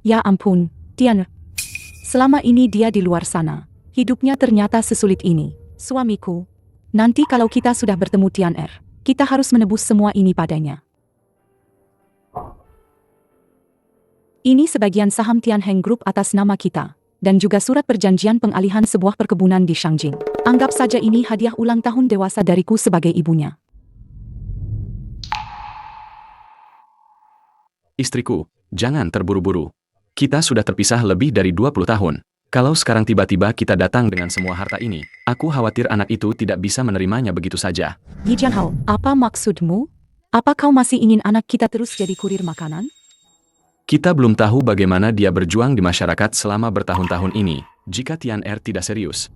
Ya ampun, Tian. Selama ini dia di luar sana. Hidupnya ternyata sesulit ini. Suamiku. Nanti kalau kita sudah bertemu Tian kita harus menebus semua ini padanya. Ini sebagian saham Tian Heng Group atas nama kita. Dan juga surat perjanjian pengalihan sebuah perkebunan di Shangjing. Anggap saja ini hadiah ulang tahun dewasa dariku sebagai ibunya. Istriku, jangan terburu-buru. Kita sudah terpisah lebih dari 20 tahun. Kalau sekarang tiba-tiba kita datang dengan semua harta ini, aku khawatir anak itu tidak bisa menerimanya begitu saja. Yi Jianhao, apa maksudmu? Apa kau masih ingin anak kita terus jadi kurir makanan? Kita belum tahu bagaimana dia berjuang di masyarakat selama bertahun-tahun ini, jika Tian tidak serius.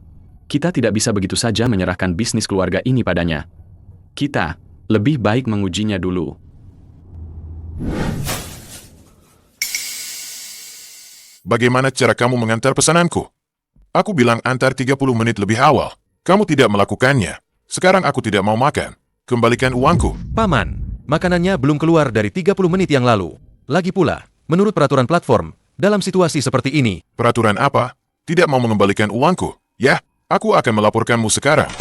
Kita tidak bisa begitu saja menyerahkan bisnis keluarga ini padanya. Kita lebih baik mengujinya dulu. Bagaimana cara kamu mengantar pesananku? Aku bilang antar 30 menit lebih awal. Kamu tidak melakukannya. Sekarang aku tidak mau makan. Kembalikan uangku. Paman, makanannya belum keluar dari 30 menit yang lalu. Lagi pula, menurut peraturan platform, dalam situasi seperti ini... Peraturan apa? Tidak mau mengembalikan uangku? Ya, aku akan melaporkanmu sekarang.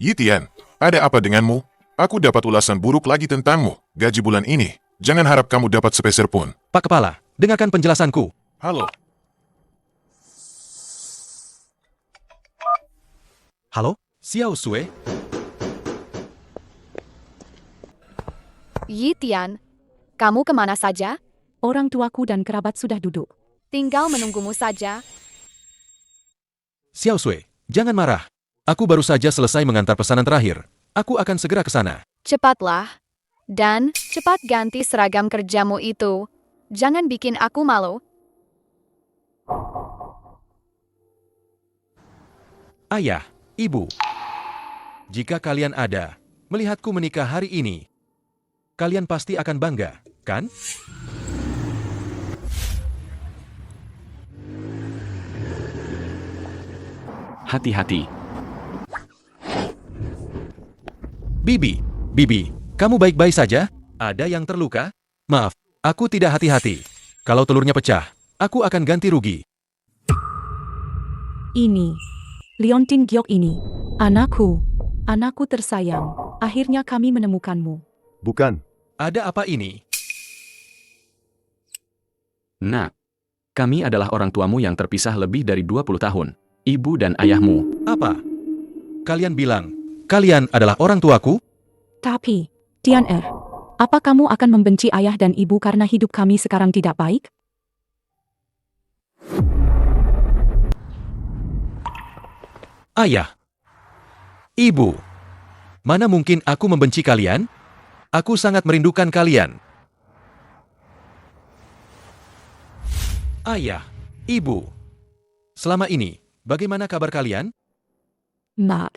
Yi Tian, ada apa denganmu? Aku dapat ulasan buruk lagi tentangmu. Gaji bulan ini, jangan harap kamu dapat sepeser pun. Pak Kepala, dengarkan penjelasanku. Halo. Halo, Xiao Sui? Yi Tian, kamu kemana saja? Orang tuaku dan kerabat sudah duduk. Tinggal menunggumu saja. Xiao Sui, jangan marah. Aku baru saja selesai mengantar pesanan terakhir. Aku akan segera ke sana. Cepatlah. Dan cepat ganti seragam kerjamu itu. Jangan bikin aku malu. Ayah, Ibu. Jika kalian ada, melihatku menikah hari ini, kalian pasti akan bangga, kan? Hati-hati. Bibi, kamu baik-baik saja? Ada yang terluka? Maaf, aku tidak hati-hati. Kalau telurnya pecah, aku akan ganti rugi. Ini. Liontin Giok ini. Anakku. Anakku tersayang. Akhirnya kami menemukanmu. Bukan. Ada apa ini? Nak, kami adalah orang tuamu yang terpisah lebih dari 20 tahun. Ibu dan ayahmu. Apa? Kalian bilang, kalian adalah orang tuaku? Tapi, Tian apa kamu akan membenci ayah dan ibu karena hidup kami sekarang tidak baik? Ayah. Ibu. Mana mungkin aku membenci kalian? Aku sangat merindukan kalian. Ayah. Ibu. Selama ini, bagaimana kabar kalian? Mak.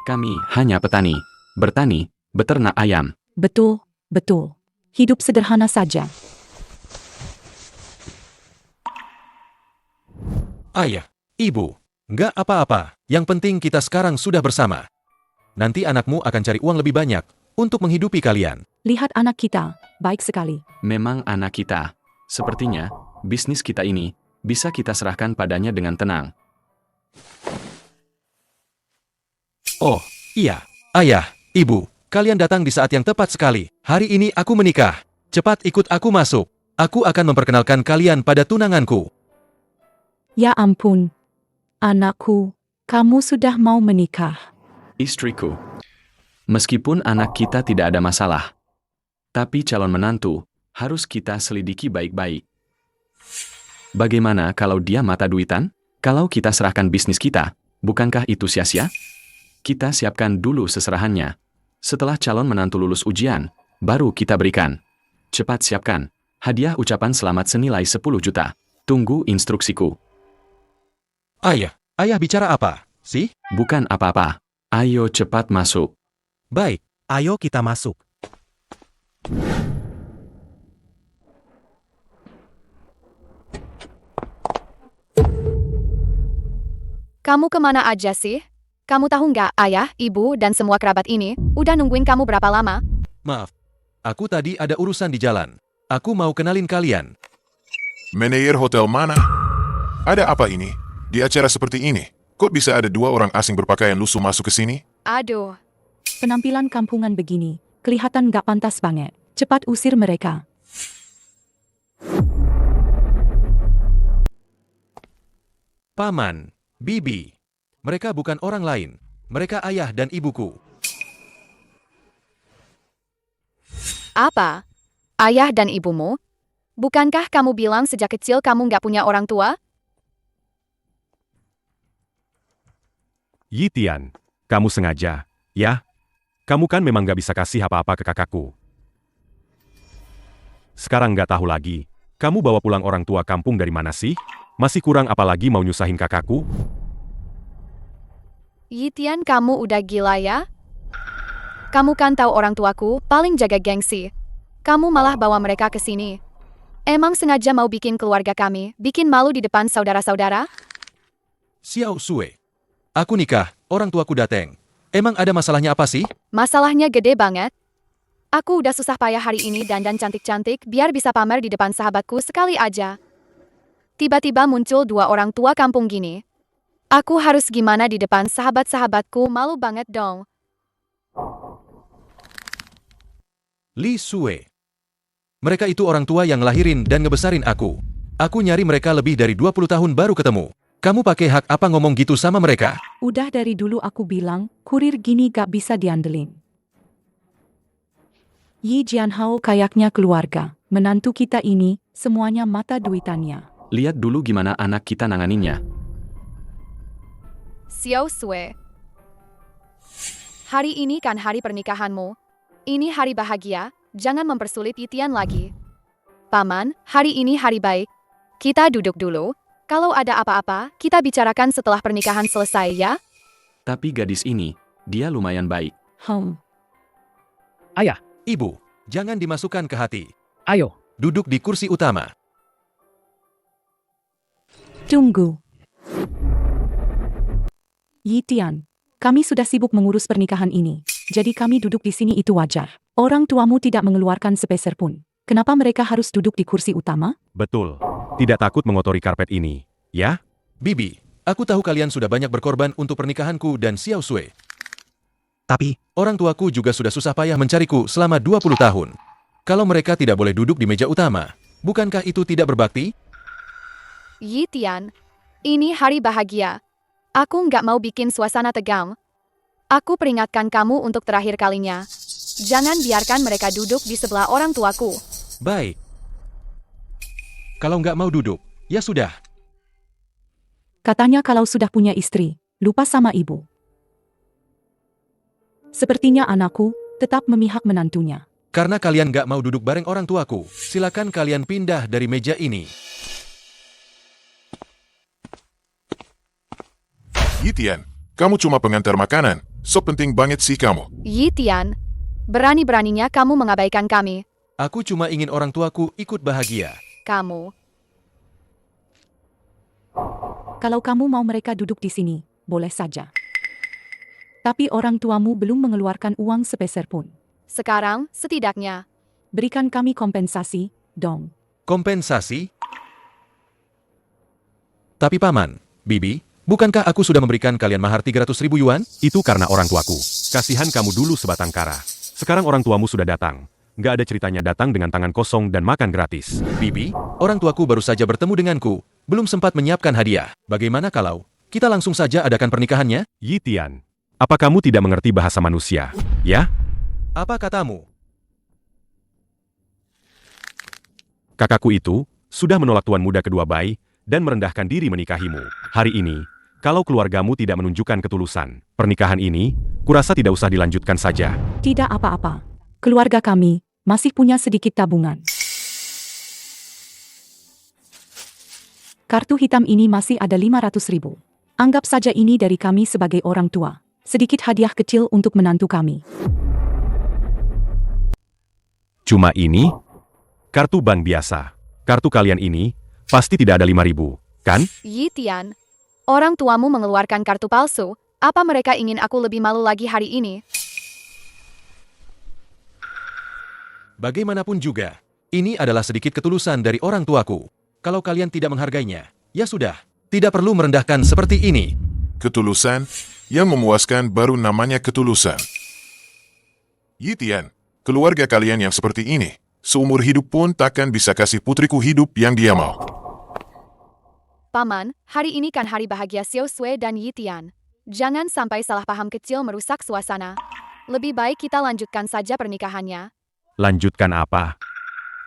Kami hanya petani, bertani, beternak ayam. Betul, betul. Hidup sederhana saja. Ayah, Ibu, nggak apa-apa. Yang penting kita sekarang sudah bersama. Nanti anakmu akan cari uang lebih banyak untuk menghidupi kalian. Lihat anak kita, baik sekali. Memang anak kita. Sepertinya, bisnis kita ini bisa kita serahkan padanya dengan tenang. Oh, iya. Ayah, Ibu, kalian datang di saat yang tepat sekali. Hari ini aku menikah. Cepat ikut aku masuk. Aku akan memperkenalkan kalian pada tunanganku. Ya ampun. Anakku, kamu sudah mau menikah. Istriku. Meskipun anak kita tidak ada masalah, tapi calon menantu harus kita selidiki baik-baik. Bagaimana kalau dia mata duitan? Kalau kita serahkan bisnis kita, bukankah itu sia-sia? Kita siapkan dulu seserahannya. Setelah calon menantu lulus ujian, baru kita berikan. Cepat siapkan. Hadiah ucapan selamat senilai 10 juta. Tunggu instruksiku. Ayah bicara apa? Sih? Bukan apa-apa. Ayo cepat masuk. Baik, ayo kita masuk. Kamu kemana aja sih? Kamu tahu nggak, ayah, ibu, dan semua kerabat ini udah nungguin kamu berapa lama? Maaf, aku tadi ada urusan di jalan. Aku mau kenalin kalian. Manajer hotel mana? Ada apa ini? Di acara seperti ini, kok bisa ada 2 orang asing berpakaian lusuh masuk ke sini? Aduh, Penampilan kampungan begini, kelihatan gak pantas banget. Cepat usir mereka. Paman, Bibi. Mereka bukan orang lain. Mereka ayah dan ibuku. apa? Ayah dan ibumu? Bukankah kamu bilang sejak kecil kamu nggak punya orang tua? Yitian, kamu sengaja, ya? Kamu kan memang gak bisa kasih apa-apa ke kakakku. Sekarang gak tahu lagi, kamu bawa pulang orang tua kampung dari mana sih? Masih kurang apalagi mau nyusahin kakakku? Yitian, kamu udah gila ya? Kamu kan tahu orang tuaku paling jaga gengsi. Kamu malah bawa mereka ke sini. Emang sengaja mau bikin keluarga kami bikin malu di depan saudara-saudara? Xiao Sue. Aku nikah, orang tuaku dateng. Emang ada masalahnya apa sih? Masalahnya gede banget. Aku udah susah payah hari ini dandan cantik-cantik biar bisa pamer di depan sahabatku sekali aja. Tiba-tiba muncul 2 orang tua kampung gini. Aku harus gimana di depan sahabat-sahabatku, malu banget dong. Li Sue. Mereka itu orang tua yang ngelahirin dan ngebesarin aku. Aku nyari mereka lebih dari 20 tahun baru ketemu. Kamu pakai hak apa ngomong gitu sama mereka? Udah dari dulu aku bilang, kurir gini gak bisa diandelin. Yi Jianhao kayaknya keluarga. Menantu kita ini, semuanya mata duitannya. Lihat dulu gimana anak kita nanganinnya. Xiao Sue. Hari ini kan hari pernikahanmu. Ini hari bahagia, jangan mempersulit Yitian lagi. Paman, hari ini hari baik. Kita duduk dulu. Kalau ada apa-apa, kita bicarakan setelah pernikahan selesai ya. Tapi gadis ini, dia lumayan baik. Ayah, ibu, jangan dimasukkan ke hati. Ayo. Duduk di kursi utama. Tunggu. Yitian, kami sudah sibuk mengurus pernikahan ini. Jadi kami duduk di sini itu wajar. Orang tuamu tidak mengeluarkan sepeser pun. Kenapa mereka harus duduk di kursi utama? Betul. Tidak takut mengotori karpet ini, ya? Bibi, aku tahu kalian sudah banyak berkorban untuk pernikahanku dan Xiao Sue. Tapi, orang tuaku juga sudah susah payah mencariku selama 20 tahun. Kalau mereka tidak boleh duduk di meja utama, bukankah itu tidak berbakti? Yitian, ini hari bahagia. Aku nggak mau bikin suasana tegang. Aku peringatkan kamu untuk terakhir kalinya. Jangan biarkan mereka duduk di sebelah orang tuaku. Baik. Kalau nggak mau duduk, ya sudah. Katanya kalau sudah punya istri, lupa sama ibu. Sepertinya anakku tetap memihak menantunya. Karena kalian nggak mau duduk bareng orang tuaku, silakan kalian pindah dari meja ini. Yitian, kamu cuma pengantar makanan. So penting banget sih kamu. Yitian, berani-beraninya kamu mengabaikan kami. Aku cuma ingin orang tuaku ikut bahagia. Kamu. Kalau kamu mau mereka duduk di sini, boleh saja. Tapi orang tuamu belum mengeluarkan uang sepeser pun. Sekarang, setidaknya. Berikan kami kompensasi, dong. Kompensasi? Tapi paman, Bibi, bukankah aku sudah memberikan kalian mahar 300.000 yuan? Itu karena orang tuaku. Kasihan kamu dulu sebatang kara. Sekarang orang tuamu sudah datang. Gak ada ceritanya datang dengan tangan kosong dan makan gratis. Bibi, orang tuaku baru saja bertemu denganku, belum sempat menyiapkan hadiah. Bagaimana kalau kita langsung saja adakan pernikahannya? Yitian, apa kamu tidak mengerti bahasa manusia, ya? Apa katamu? Kakakku itu sudah menolak tuan muda kedua Bai dan merendahkan diri menikahimu. Hari ini, kalau keluargamu tidak menunjukkan ketulusan, pernikahan ini, kurasa tidak usah dilanjutkan saja. Tidak apa-apa. Keluarga kami masih punya sedikit tabungan. Kartu hitam ini masih ada 500.000. Anggap saja ini dari kami sebagai orang tua. Sedikit hadiah kecil untuk menantu kami. Cuma ini? Kartu bank biasa. Kartu kalian ini, pasti tidak ada 5.000, kan? Yitian, orang tuamu mengeluarkan kartu palsu, Apa mereka ingin aku lebih malu lagi hari ini? Bagaimanapun juga, ini adalah sedikit ketulusan dari orang tuaku. Kalau kalian tidak menghargainya, ya sudah, tidak perlu merendahkan seperti ini. Ketulusan yang memuaskan baru namanya ketulusan. Yitian, keluarga kalian yang seperti ini, seumur hidup pun takkan bisa kasih putriku hidup yang dia mau. Paman, hari ini kan hari bahagia Xiao Sui dan Yitian. Jangan sampai salah paham kecil merusak suasana. Lebih baik kita lanjutkan saja pernikahannya. Lanjutkan apa?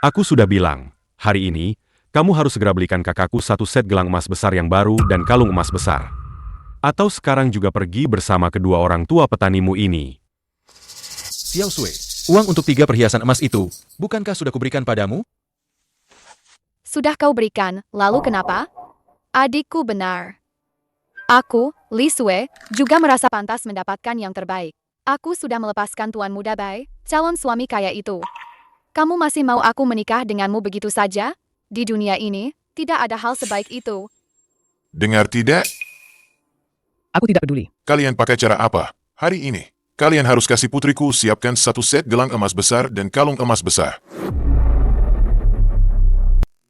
Aku sudah bilang, hari ini, kamu harus segera belikan kakakku satu set gelang emas besar yang baru dan kalung emas besar. Atau sekarang juga pergi bersama kedua orang tua petanimu ini. Xiao Sui, uang untuk 3 perhiasan emas itu, bukankah sudah kuberikan padamu? Sudah kau berikan, lalu kenapa? Adikku benar. Aku, Li Sui, juga merasa pantas mendapatkan yang terbaik. Aku sudah melepaskan Tuan Muda Bai, calon suami kaya itu. Kamu masih mau aku menikah denganmu begitu saja? Di dunia ini, tidak ada hal sebaik itu. Dengar tidak? Aku tidak peduli. Kalian pakai cara apa? Hari ini, kalian harus kasih putriku siapkan satu set gelang emas besar dan kalung emas besar.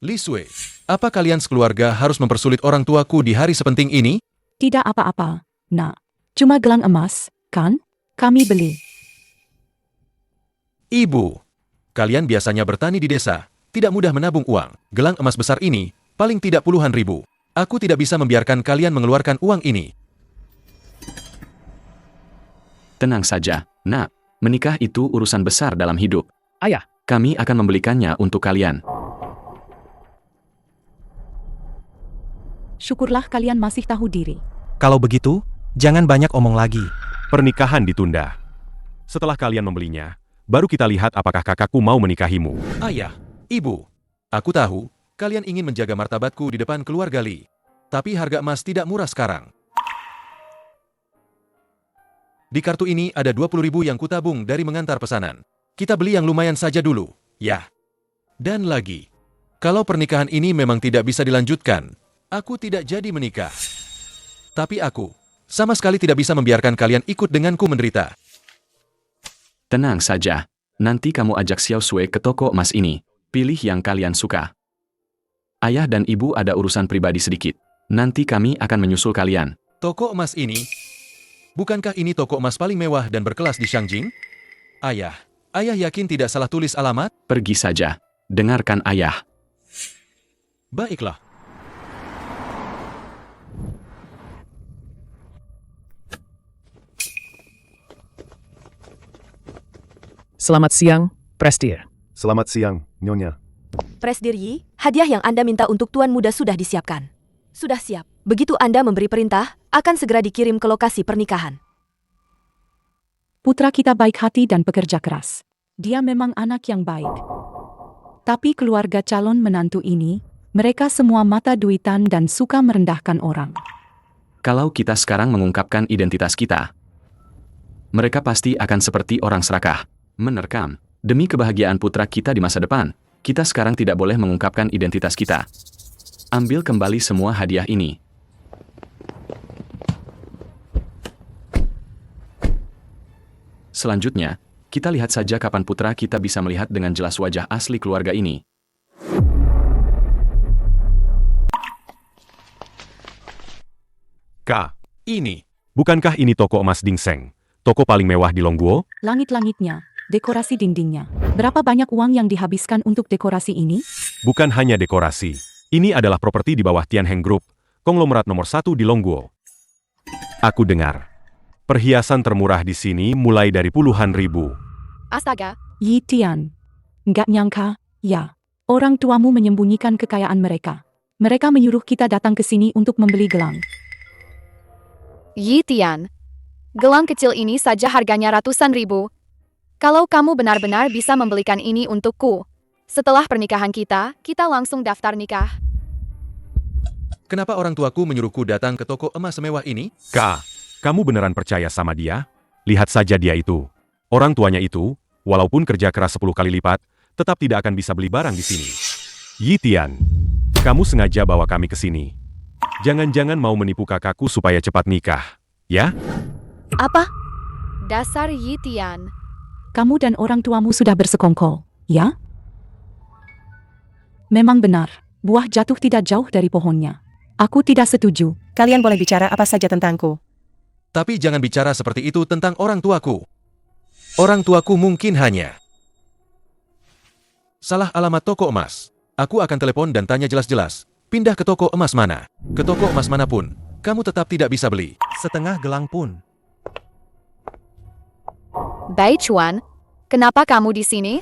Li Sui, apa kalian sekeluarga harus mempersulit orang tuaku di hari sepenting ini? Tidak apa-apa, nak. Cuma gelang emas, kan? Kami beli. Ibu, kalian biasanya bertani di desa, tidak mudah menabung uang. Gelang emas besar ini, paling tidak puluhan ribu. Aku tidak bisa membiarkan kalian mengeluarkan uang ini. Tenang saja, nak. Menikah itu urusan besar dalam hidup. Ayah, Kami akan membelikannya untuk kalian. Syukurlah kalian masih tahu diri. Kalau begitu, jangan banyak omong lagi. Pernikahan ditunda. Setelah kalian membelinya, baru kita lihat apakah kakakku mau menikahimu. Ayah, ibu, aku tahu, kalian ingin menjaga martabatku di depan keluarga Li. Tapi harga emas tidak murah sekarang. Di kartu ini ada 20.000 yang kutabung dari mengantar pesanan. Kita beli yang lumayan saja dulu, ya. Dan lagi, kalau pernikahan ini memang tidak bisa dilanjutkan, aku tidak jadi menikah. Tapi aku, sama sekali tidak bisa membiarkan kalian ikut denganku menderita. Tenang saja. Nanti kamu ajak Xiao Sui ke toko emas ini. Pilih yang kalian suka. Ayah dan ibu ada urusan pribadi sedikit. Nanti kami akan menyusul kalian. Toko emas ini? Bukankah ini toko emas paling mewah dan berkelas di Shangjing? Ayah yakin tidak salah tulis alamat? Pergi saja. Dengarkan ayah. Baiklah. selamat siang, Prestir. Selamat siang, Nyonya. Presdir Yi, hadiah yang Anda minta untuk Tuan Muda sudah disiapkan. Sudah siap. Begitu Anda memberi perintah, akan segera dikirim ke lokasi pernikahan. Putra kita baik hati dan pekerja keras. Dia memang anak yang baik. Tapi keluarga calon menantu ini, mereka semua mata duitan dan suka merendahkan orang. Kalau kita sekarang mengungkapkan identitas kita, mereka pasti akan seperti orang serakah. Menerkam. Demi kebahagiaan putra kita di masa depan, kita sekarang tidak boleh mengungkapkan identitas kita. Ambil kembali semua hadiah ini. Selanjutnya, kita lihat saja kapan putra kita bisa melihat dengan jelas wajah asli keluarga ini. Kak, Ini, bukankah ini toko emas Dingseng? Toko paling mewah di Longguo? Langit-langitnya, dekorasi dindingnya. Berapa banyak uang yang dihabiskan untuk dekorasi ini? Bukan hanya dekorasi. Ini adalah properti di bawah Tianheng Group, konglomerat nomor 1 di Longguo. Aku dengar, perhiasan termurah di sini mulai dari puluhan ribu. Astaga, Yi Tian. Nggak nyangka, ya. Orang tuamu menyembunyikan kekayaan mereka. Mereka menyuruh kita datang ke sini untuk membeli gelang. Yi Tian. Gelang kecil ini saja harganya ratusan ribu. Kalau kamu benar-benar bisa membelikan ini untukku, setelah pernikahan kita langsung daftar nikah. kenapa orang tuaku menyuruhku datang ke toko emas semewah ini? Kak, kamu beneran percaya sama dia? Lihat saja dia itu. Orang tuanya itu, walaupun kerja keras 10 kali lipat, tetap tidak akan bisa beli barang di sini. Yi Tian, kamu sengaja bawa kami ke sini. Jangan-jangan mau menipu kakakku supaya cepat nikah. ya? Apa? Dasar Yi Tian. Kamu dan orang tuamu sudah bersekongkol, ya? Memang benar, buah jatuh tidak jauh dari pohonnya. Aku tidak setuju. Kalian boleh bicara apa saja tentangku. Tapi jangan bicara seperti itu tentang orang tuaku. Orang tuaku mungkin hanya salah alamat toko emas. Aku akan telepon dan tanya jelas-jelas. Pindah ke toko emas mana? Ke toko emas manapun, kamu tetap tidak bisa beli. Setengah gelang pun. Bai Chuan, kenapa kamu di sini?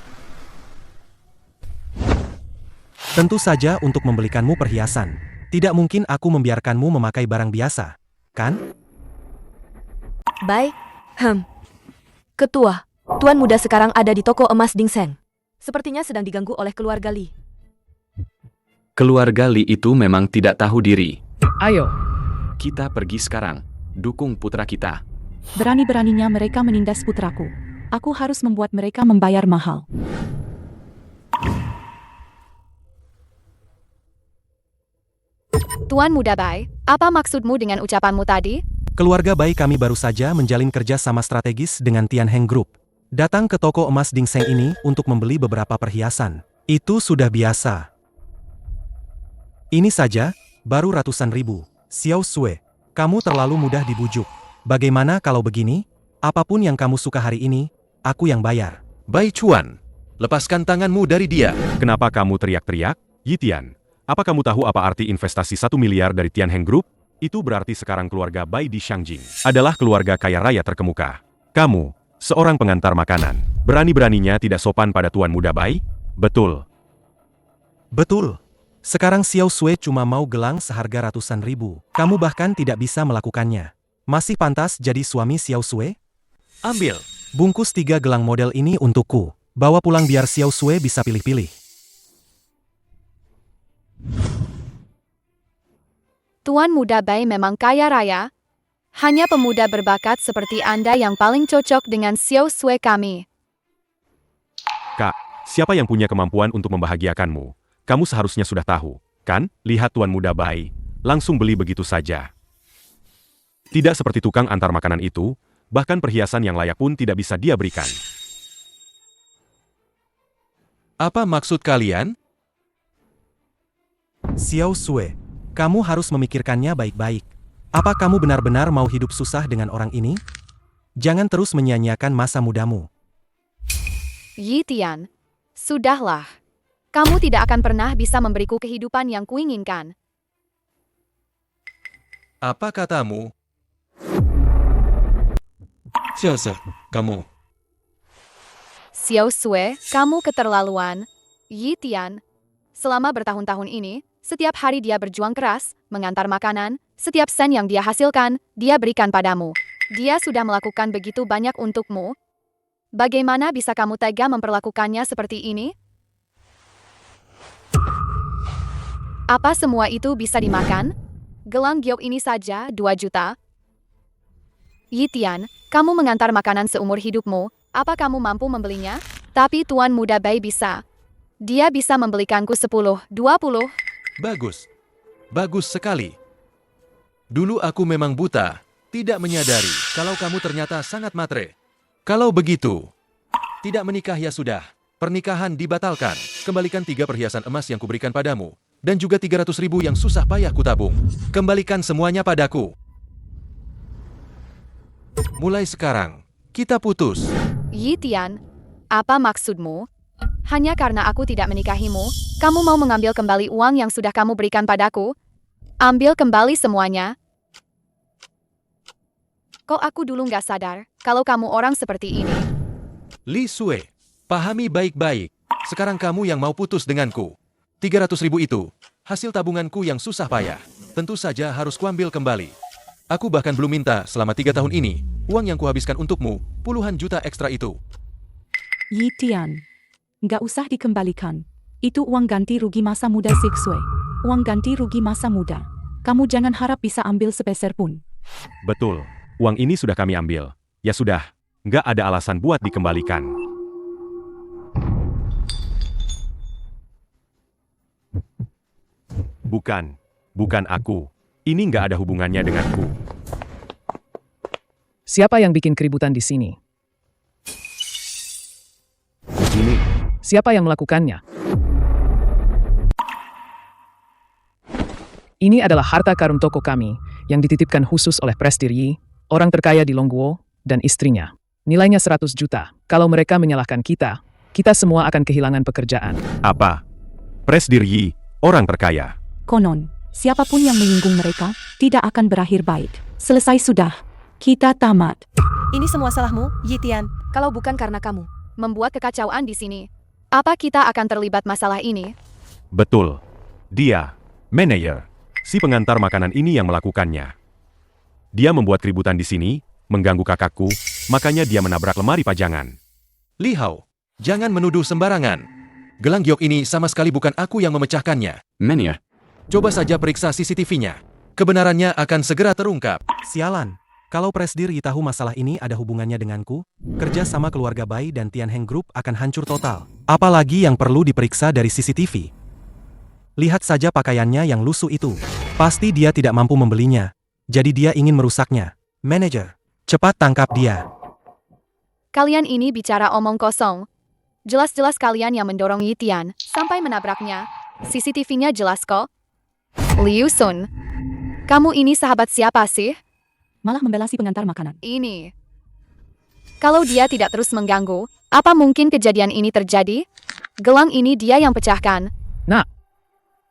Tentu saja untuk membelikanmu perhiasan. Tidak mungkin aku membiarkanmu memakai barang biasa, kan? Baik. Ketua, Tuan Muda sekarang ada di toko emas Dingseng. Sepertinya sedang diganggu oleh keluarga Li. Keluarga Li itu memang tidak tahu diri. Ayo, Kita pergi sekarang. Dukung putra kita. Berani-beraninya mereka menindas putraku. Aku harus membuat mereka membayar mahal. Tuan Muda Bai, apa maksudmu dengan ucapanmu tadi? Keluarga Bai kami baru saja menjalin kerja sama strategis dengan Tianheng Group. Datang ke toko emas Dingseng ini untuk membeli beberapa perhiasan. Itu sudah biasa. Ini saja, baru ratusan ribu. Xiao Sui, kamu terlalu mudah dibujuk. Bagaimana kalau begini? Apapun yang kamu suka hari ini, aku yang bayar. Bai Chuan, lepaskan tanganmu dari dia. Kenapa kamu teriak-teriak? Yi Tian, apa kamu tahu apa arti investasi 1 miliar dari Tianheng Group? Itu berarti sekarang keluarga Bai di Shangjing adalah keluarga kaya raya terkemuka. Kamu, seorang pengantar makanan, berani-beraninya tidak sopan pada Tuan Muda Bai? Betul. Betul. Sekarang Xiao Sui cuma mau gelang seharga ratusan ribu. Kamu bahkan tidak bisa melakukannya. Masih pantas jadi suami Xiao Sui? Ambil. Bungkus 3 gelang model ini untukku. Bawa pulang biar Xiao Sui bisa pilih-pilih. Tuan Muda Bai memang kaya raya. Hanya pemuda berbakat seperti Anda yang paling cocok dengan Xiao Sui kami. Kak, siapa yang punya kemampuan untuk membahagiakanmu? Kamu seharusnya sudah tahu, kan? Lihat Tuan Muda Bai, langsung beli begitu saja. Tidak seperti tukang antar makanan itu, bahkan perhiasan yang layak pun tidak bisa dia berikan. Apa maksud kalian? Xiao Sui, kamu harus memikirkannya baik-baik. Apa kamu benar-benar mau hidup susah dengan orang ini? Jangan terus menyia-nyiakan masa mudamu. Yi Tian, sudahlah. Kamu tidak akan pernah bisa memberiku kehidupan yang kuinginkan. Apa katamu? Siapa kamu? Xiao Sui, kamu keterlaluan. Yi Tian, selama bertahun-tahun ini, setiap hari dia berjuang keras, mengantar makanan, setiap sen yang dia hasilkan, dia berikan padamu. Dia sudah melakukan begitu banyak untukmu. Bagaimana bisa kamu tega memperlakukannya seperti ini? Apa semua itu bisa dimakan? Gelang giok ini saja 2 juta. Yi Tian, kamu mengantar makanan seumur hidupmu, apa kamu mampu membelinya? Tapi Tuan Muda Bai bisa. Dia bisa membelikanku 10, 20. Bagus. Bagus sekali. Dulu aku memang buta, tidak menyadari kalau kamu ternyata sangat matre. Kalau begitu, tidak menikah ya sudah. Pernikahan dibatalkan. Kembalikan 3 perhiasan emas yang kuberikan padamu. Dan juga 300 ribu yang susah payah kutabung. Kembalikan semuanya padaku. Mulai sekarang, kita putus. Yi Tian, apa maksudmu? Hanya karena aku tidak menikahimu, kamu mau mengambil kembali uang yang sudah kamu berikan padaku? Ambil kembali semuanya. Kok aku dulu nggak sadar kalau kamu orang seperti ini? Li Sui, pahami baik-baik. Sekarang kamu yang mau putus denganku. 300 ribu itu, hasil tabunganku yang susah payah. Tentu saja harus kuambil kembali. Aku bahkan belum minta selama 3 tahun ini, uang yang kuhabiskan untukmu, puluhan juta ekstra itu. Yi Tian, nggak usah dikembalikan. Itu uang ganti rugi masa muda Sui. Uang ganti rugi masa muda. Kamu jangan harap bisa ambil sepeser pun. Betul, uang ini sudah kami ambil. Ya sudah, nggak ada alasan buat dikembalikan. Bukan aku. Ini nggak ada hubungannya denganku. Siapa yang bikin keributan di sini? Ini, Siapa yang melakukannya? Ini adalah harta karun toko kami yang dititipkan khusus oleh Prestir Yi, orang terkaya di Longguo, dan istrinya. Nilainya 100 juta. Kalau mereka menyalahkan kita, kita semua akan kehilangan pekerjaan. Apa? Presdir Yi, orang terkaya. Konon, siapapun yang menyinggung mereka tidak akan berakhir baik. Selesai sudah. Kita tamat. Ini semua salahmu, Yi Tian. Kalau bukan karena kamu. Membuat kekacauan di sini. Apa kita akan terlibat masalah ini? Betul. Dia, manajer, si pengantar makanan ini yang melakukannya. Dia membuat keributan di sini, mengganggu kakakku, makanya dia menabrak lemari pajangan. Li Hao, jangan menuduh sembarangan. Gelang giok ini sama sekali bukan aku yang memecahkannya. Manager, Coba saja periksa CCTV-nya. Kebenarannya akan segera terungkap. Sialan. Kalau Presdir Yi tahu masalah ini ada hubungannya denganku, kerja sama keluarga Bai dan Tian Heng Group akan hancur total. Apalagi yang perlu diperiksa dari CCTV. Lihat saja pakaiannya yang lusuh itu. Pasti dia tidak mampu membelinya. Jadi dia ingin merusaknya. Manajer, cepat tangkap dia. Kalian ini bicara omong kosong. Jelas-jelas kalian yang mendorong Yi Tian sampai menabraknya. CCTV-nya jelas kok. Liu Sun, kamu ini sahabat siapa sih? Malah membela si pengantar makanan. Ini. Kalau dia tidak terus mengganggu, apa mungkin kejadian ini terjadi? Gelang ini dia yang pecahkan.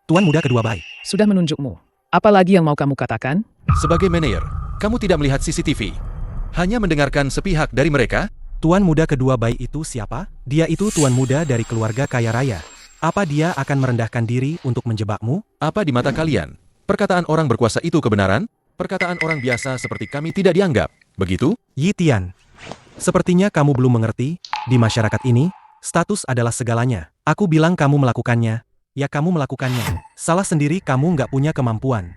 Tuan muda kedua Bai. Sudah menunjukmu. Apa lagi yang mau kamu katakan? Sebagai manajer, kamu tidak melihat CCTV. Hanya mendengarkan sepihak dari mereka? Tuan muda kedua Bai itu siapa? Dia itu tuan muda dari keluarga kaya raya. Apa dia akan merendahkan diri untuk menjebakmu? Apa di mata kalian? Perkataan orang berkuasa itu kebenaran? Perkataan orang biasa seperti kami tidak dianggap. Begitu? Yi Tian, sepertinya kamu belum mengerti, di masyarakat ini, status adalah segalanya. Aku bilang kamu melakukannya, ya kamu melakukannya. Salah sendiri kamu nggak punya kemampuan.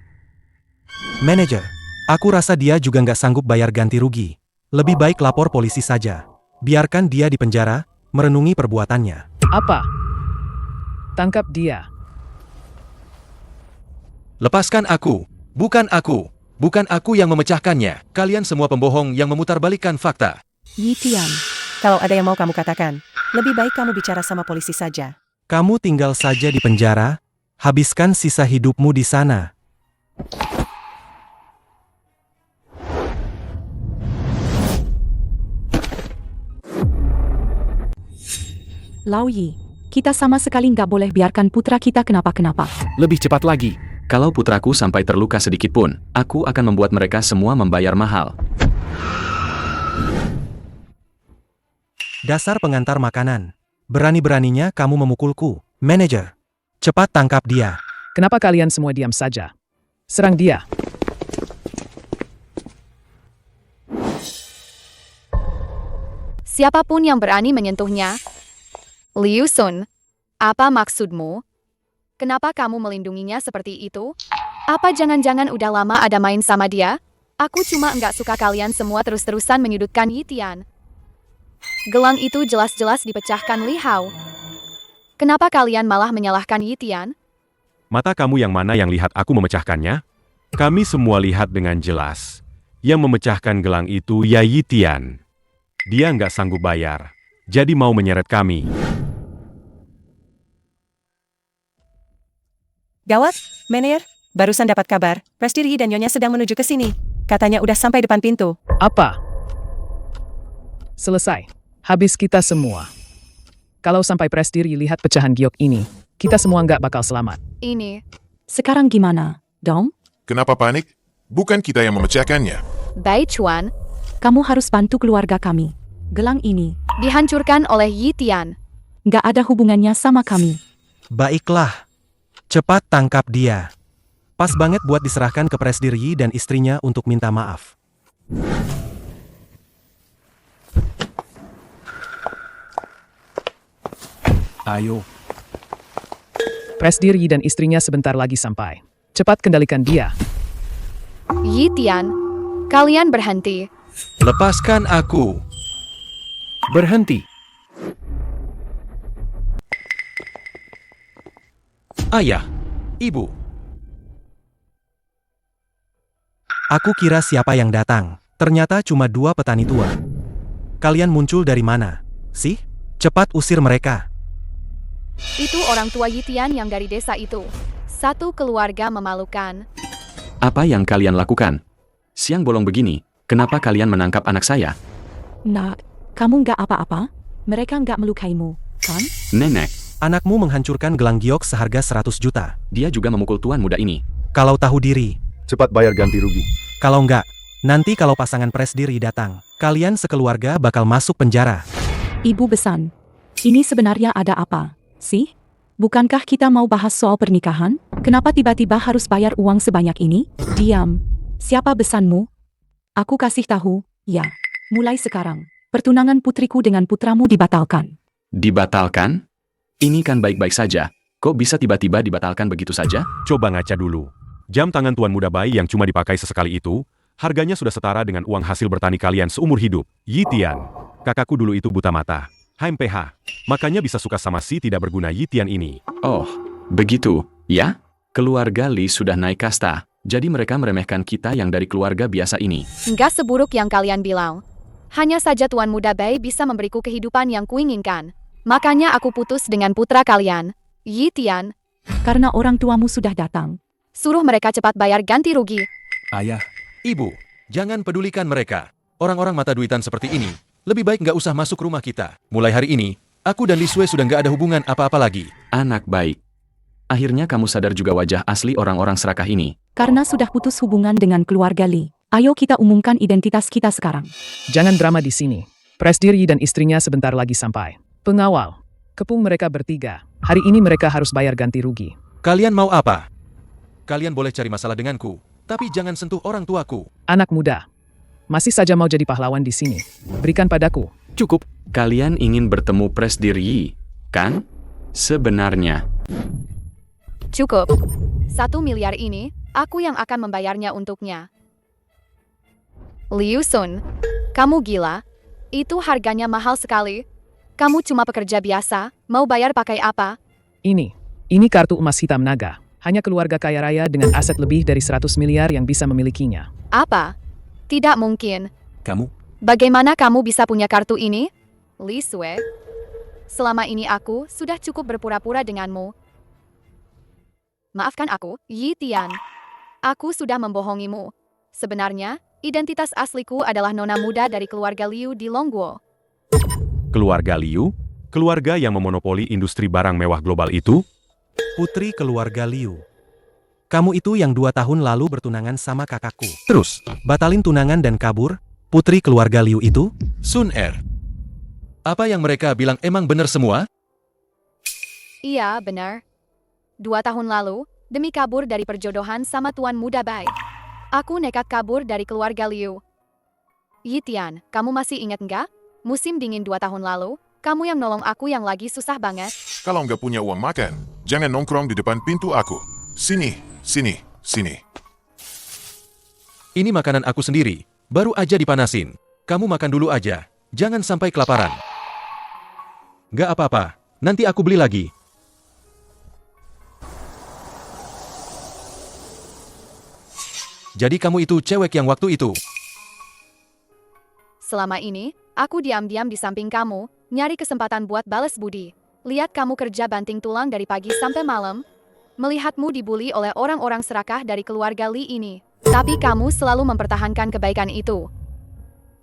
Manajer, aku rasa dia juga nggak sanggup bayar ganti rugi. Lebih baik lapor polisi saja. Biarkan dia di penjara, merenungi perbuatannya. Apa? Tangkap dia. Lepaskan aku. Bukan aku. Bukan aku yang memecahkannya. Kalian semua pembohong yang memutarbalikkan fakta. Yi Tian, Kalau ada yang mau kamu katakan, lebih baik kamu bicara sama polisi saja. Kamu tinggal saja di penjara, habiskan sisa hidupmu di sana. Lao Yi, kita sama sekali nggak boleh biarkan putra kita kenapa-kenapa. lebih cepat lagi. Kalau putraku sampai terluka sedikit pun, aku akan membuat mereka semua membayar mahal. Dasar pengantar makanan. Berani-beraninya kamu memukulku. Manajer, cepat tangkap dia. Kenapa kalian semua diam saja? Serang dia. Siapapun yang berani menyentuhnya. Liu Sun, apa maksudmu? Kenapa kamu melindunginya seperti itu? Apa jangan-jangan udah lama ada main sama dia? Aku cuma nggak suka kalian semua terus-terusan menyudutkan Yi Tian. Gelang itu jelas-jelas dipecahkan Li Hao. Kenapa kalian malah menyalahkan Yi Tian? Mata kamu yang mana yang lihat aku memecahkannya? Kami semua lihat dengan jelas. Yang memecahkan gelang itu ya Yi Tian. Dia nggak sanggup bayar, jadi mau menyeret kami. Gawat, manajer, barusan dapat kabar, Presdir Yi dan Nyonya sedang menuju ke sini. Katanya udah sampai depan pintu. Apa? Selesai. Habis kita semua. Kalau sampai Presdir Yi lihat pecahan giok ini, kita semua nggak bakal selamat. Ini, Sekarang gimana, Dong? Kenapa panik? Bukan kita yang memecahkannya. Bai Chuan, Kamu harus bantu keluarga kami. Gelang ini dihancurkan oleh Yi Tian. nggak ada hubungannya sama kami. Baiklah. Cepat tangkap dia. Pas banget buat diserahkan ke Presdir Yi dan istrinya untuk minta maaf. Ayo. Presdir Yi dan istrinya sebentar lagi sampai. Cepat kendalikan dia. Yi Tian, kalian berhenti. Lepaskan aku. Berhenti. Ayah, ibu. Aku kira siapa yang datang. Ternyata cuma 2 petani tua. Kalian muncul dari mana? Sih? Cepat usir mereka. Itu orang tua Yitian yang dari desa itu. Satu keluarga memalukan. Apa yang kalian lakukan? Siang bolong begini, kenapa kalian menangkap anak saya? Nak, kamu nggak apa-apa? Mereka nggak melukaimu, kan? Nenek, Anakmu menghancurkan gelang giok seharga 100 juta. dia juga memukul tuan muda ini. Kalau tahu diri. Cepat bayar ganti rugi. Kalau enggak, nanti kalau pasangan Presdiri datang, kalian sekeluarga bakal masuk penjara. Ibu Besan, ini sebenarnya ada apa, sih? Bukankah kita mau bahas soal pernikahan? Kenapa tiba-tiba harus bayar uang sebanyak ini? Diam. Siapa besanmu? Aku kasih tahu, ya. Mulai sekarang, pertunangan putriku dengan putramu dibatalkan. Dibatalkan? Ini kan baik-baik saja. Kok bisa tiba-tiba dibatalkan begitu saja? Coba ngaca dulu. Jam tangan tuan muda bayi yang cuma dipakai sesekali itu, harganya sudah setara dengan uang hasil bertani kalian seumur hidup. Yitian. Kakakku dulu itu buta mata. HMPH. Makanya bisa suka sama si tidak berguna Yitian ini. Oh, begitu, ya? Keluarga Li sudah naik kasta, jadi mereka meremehkan kita yang dari keluarga biasa ini. Nggak seburuk yang kalian bilang. Hanya saja Tuan Muda Bai bisa memberiku kehidupan yang kuinginkan. Makanya aku putus dengan putra kalian, Yitian. Karena orang tuamu sudah datang. Suruh mereka cepat bayar ganti rugi. Ayah, ibu, jangan pedulikan mereka. Orang-orang mata duitan seperti ini, lebih baik nggak usah masuk rumah kita. Mulai hari ini, aku dan Li Sui sudah nggak ada hubungan apa-apa lagi. Anak baik. Akhirnya kamu sadar juga wajah asli orang-orang serakah ini. Karena sudah putus hubungan dengan keluarga Li. Ayo kita umumkan identitas kita sekarang. Jangan drama di sini. Presdiri dan istrinya sebentar lagi sampai. Pengawal, kepung mereka bertiga. Hari ini mereka harus bayar ganti rugi. Kalian mau apa? Kalian boleh cari masalah denganku, tapi jangan sentuh orang tuaku. Anak muda, masih saja mau jadi pahlawan di sini. Berikan padaku. Cukup. Kalian ingin bertemu Presdiri, kan? Sebenarnya. Cukup. 1 miliar ini, aku yang akan membayarnya untuknya. Liu Sun, kamu gila? Itu harganya mahal sekali. Kamu cuma pekerja biasa, mau bayar pakai apa? Ini kartu emas hitam naga. Hanya keluarga kaya raya dengan aset lebih dari 100 miliar yang bisa memilikinya. Apa? Tidak mungkin. Kamu? Bagaimana kamu bisa punya kartu ini? Li Sui, selama ini aku sudah cukup berpura-pura denganmu. Maafkan aku, Yitian. Aku sudah membohongimu. Sebenarnya, identitas asliku adalah nona muda dari keluarga Liu di Longguo. Keluarga Liu? Keluarga yang memonopoli industri barang mewah global itu? Putri keluarga Liu. Kamu itu yang 2 tahun lalu bertunangan sama kakakku. Terus, Batalin tunangan dan kabur? Putri keluarga Liu itu? Sun Er. Apa yang mereka bilang emang benar semua? Iya, benar. 2 tahun lalu, demi kabur dari perjodohan sama Tuan Muda Bai, aku nekat kabur dari keluarga Liu. Yitian, kamu masih ingat nggak? Musim dingin 2 tahun lalu, kamu yang nolong aku yang lagi susah banget. Kalau nggak punya uang makan, jangan nongkrong di depan pintu aku. Sini, sini, sini. Ini makanan aku sendiri, baru aja dipanasin. Kamu makan dulu aja, jangan sampai kelaparan. Nggak apa-apa, nanti aku beli lagi. Jadi kamu itu cewek yang waktu itu? Selama ini, aku diam-diam di samping kamu, nyari kesempatan buat balas budi. Lihat kamu kerja banting tulang dari pagi sampai malam. Melihatmu dibully oleh orang-orang serakah dari keluarga Li ini. Tapi kamu selalu mempertahankan kebaikan itu.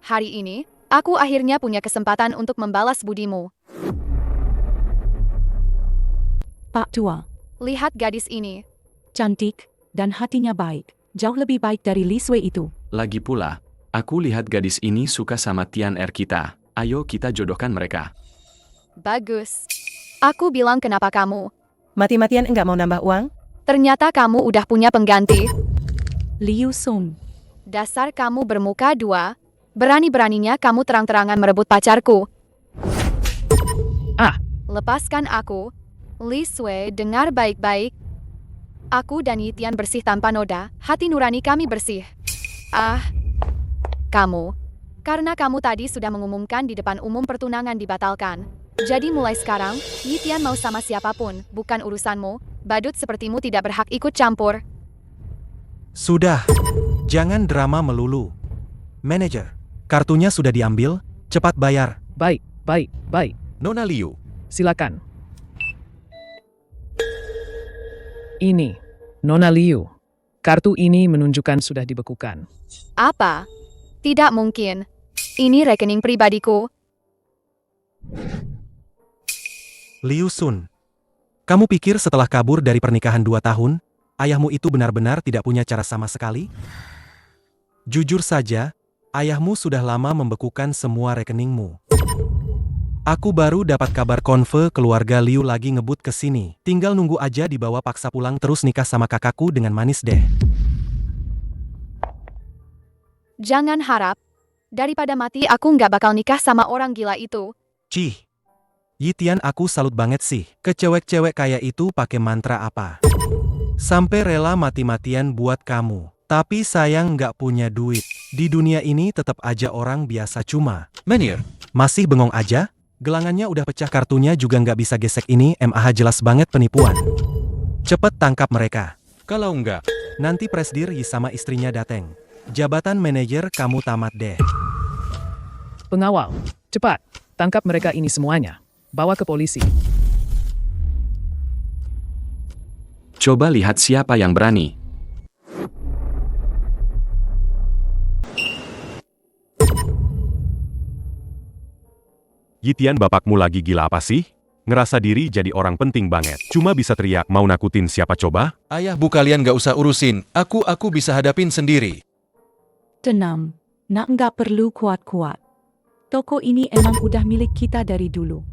Hari ini, aku akhirnya punya kesempatan untuk membalas budimu. Pak Tua, Lihat gadis ini. cantik, dan hatinya baik. Jauh lebih baik dari Li Sui itu. Lagi pula, aku lihat gadis ini suka sama Tian Er kita. Ayo kita jodohkan mereka. Bagus. Aku bilang kenapa kamu. Mati-matian enggak mau nambah uang? Ternyata kamu udah punya pengganti. Liu Sun, Dasar kamu bermuka 2. Berani-beraninya kamu terang-terangan merebut pacarku. Ah. Lepaskan aku. Li Sui, dengar baik-baik. Aku dan Yitian bersih tanpa noda, hati nurani kami bersih. Ah, kamu. Karena kamu tadi sudah mengumumkan di depan umum pertunangan dibatalkan. Jadi mulai sekarang, Yitian mau sama siapapun, bukan urusanmu. Badut sepertimu tidak berhak ikut campur. Sudah. Jangan drama melulu. Manajer, kartunya sudah diambil, cepat bayar. Baik, baik, baik. Nona Liu, Silakan. Ini, Nona Liu. Kartu ini menunjukkan sudah dibekukan. Apa? Tidak mungkin. Ini rekening pribadiku. Liu Sun, kamu pikir setelah kabur dari pernikahan 2 tahun, ayahmu itu benar-benar tidak punya cara sama sekali? Jujur saja, ayahmu sudah lama membekukan semua rekeningmu. Aku baru dapat kabar konfe keluarga Liu lagi ngebut ke sini. Tinggal nunggu aja dibawa paksa pulang terus nikah sama kakakku dengan manis deh. Jangan harap. Daripada mati aku nggak bakal nikah sama orang gila itu. Cih. Yitian, aku salut banget sih. Ke cewek-cewek kayak itu pakai mantra apa? Sampai rela mati-matian buat kamu. Tapi sayang nggak punya duit. Di dunia ini tetap aja orang biasa cuma. Manager, Masih bengong aja? Gelangannya udah pecah, kartunya juga nggak bisa gesek, ini MAH jelas banget penipuan. Cepet tangkap mereka. kalau enggak, Nanti Presdir Yi sama istrinya dateng. Jabatan manajer kamu tamat deh. Pengawal, cepat, tangkap mereka ini semuanya. Bawa ke polisi. Coba lihat siapa yang berani. Yitian, bapakmu lagi gila apa sih? Ngerasa diri jadi orang penting banget. Cuma bisa teriak mau nakutin siapa coba? ayah bu kalian gak usah urusin. Aku bisa hadapin sendiri. Tenang, nak nggak perlu kuat-kuat. Toko ini emang udah milik kita dari dulu.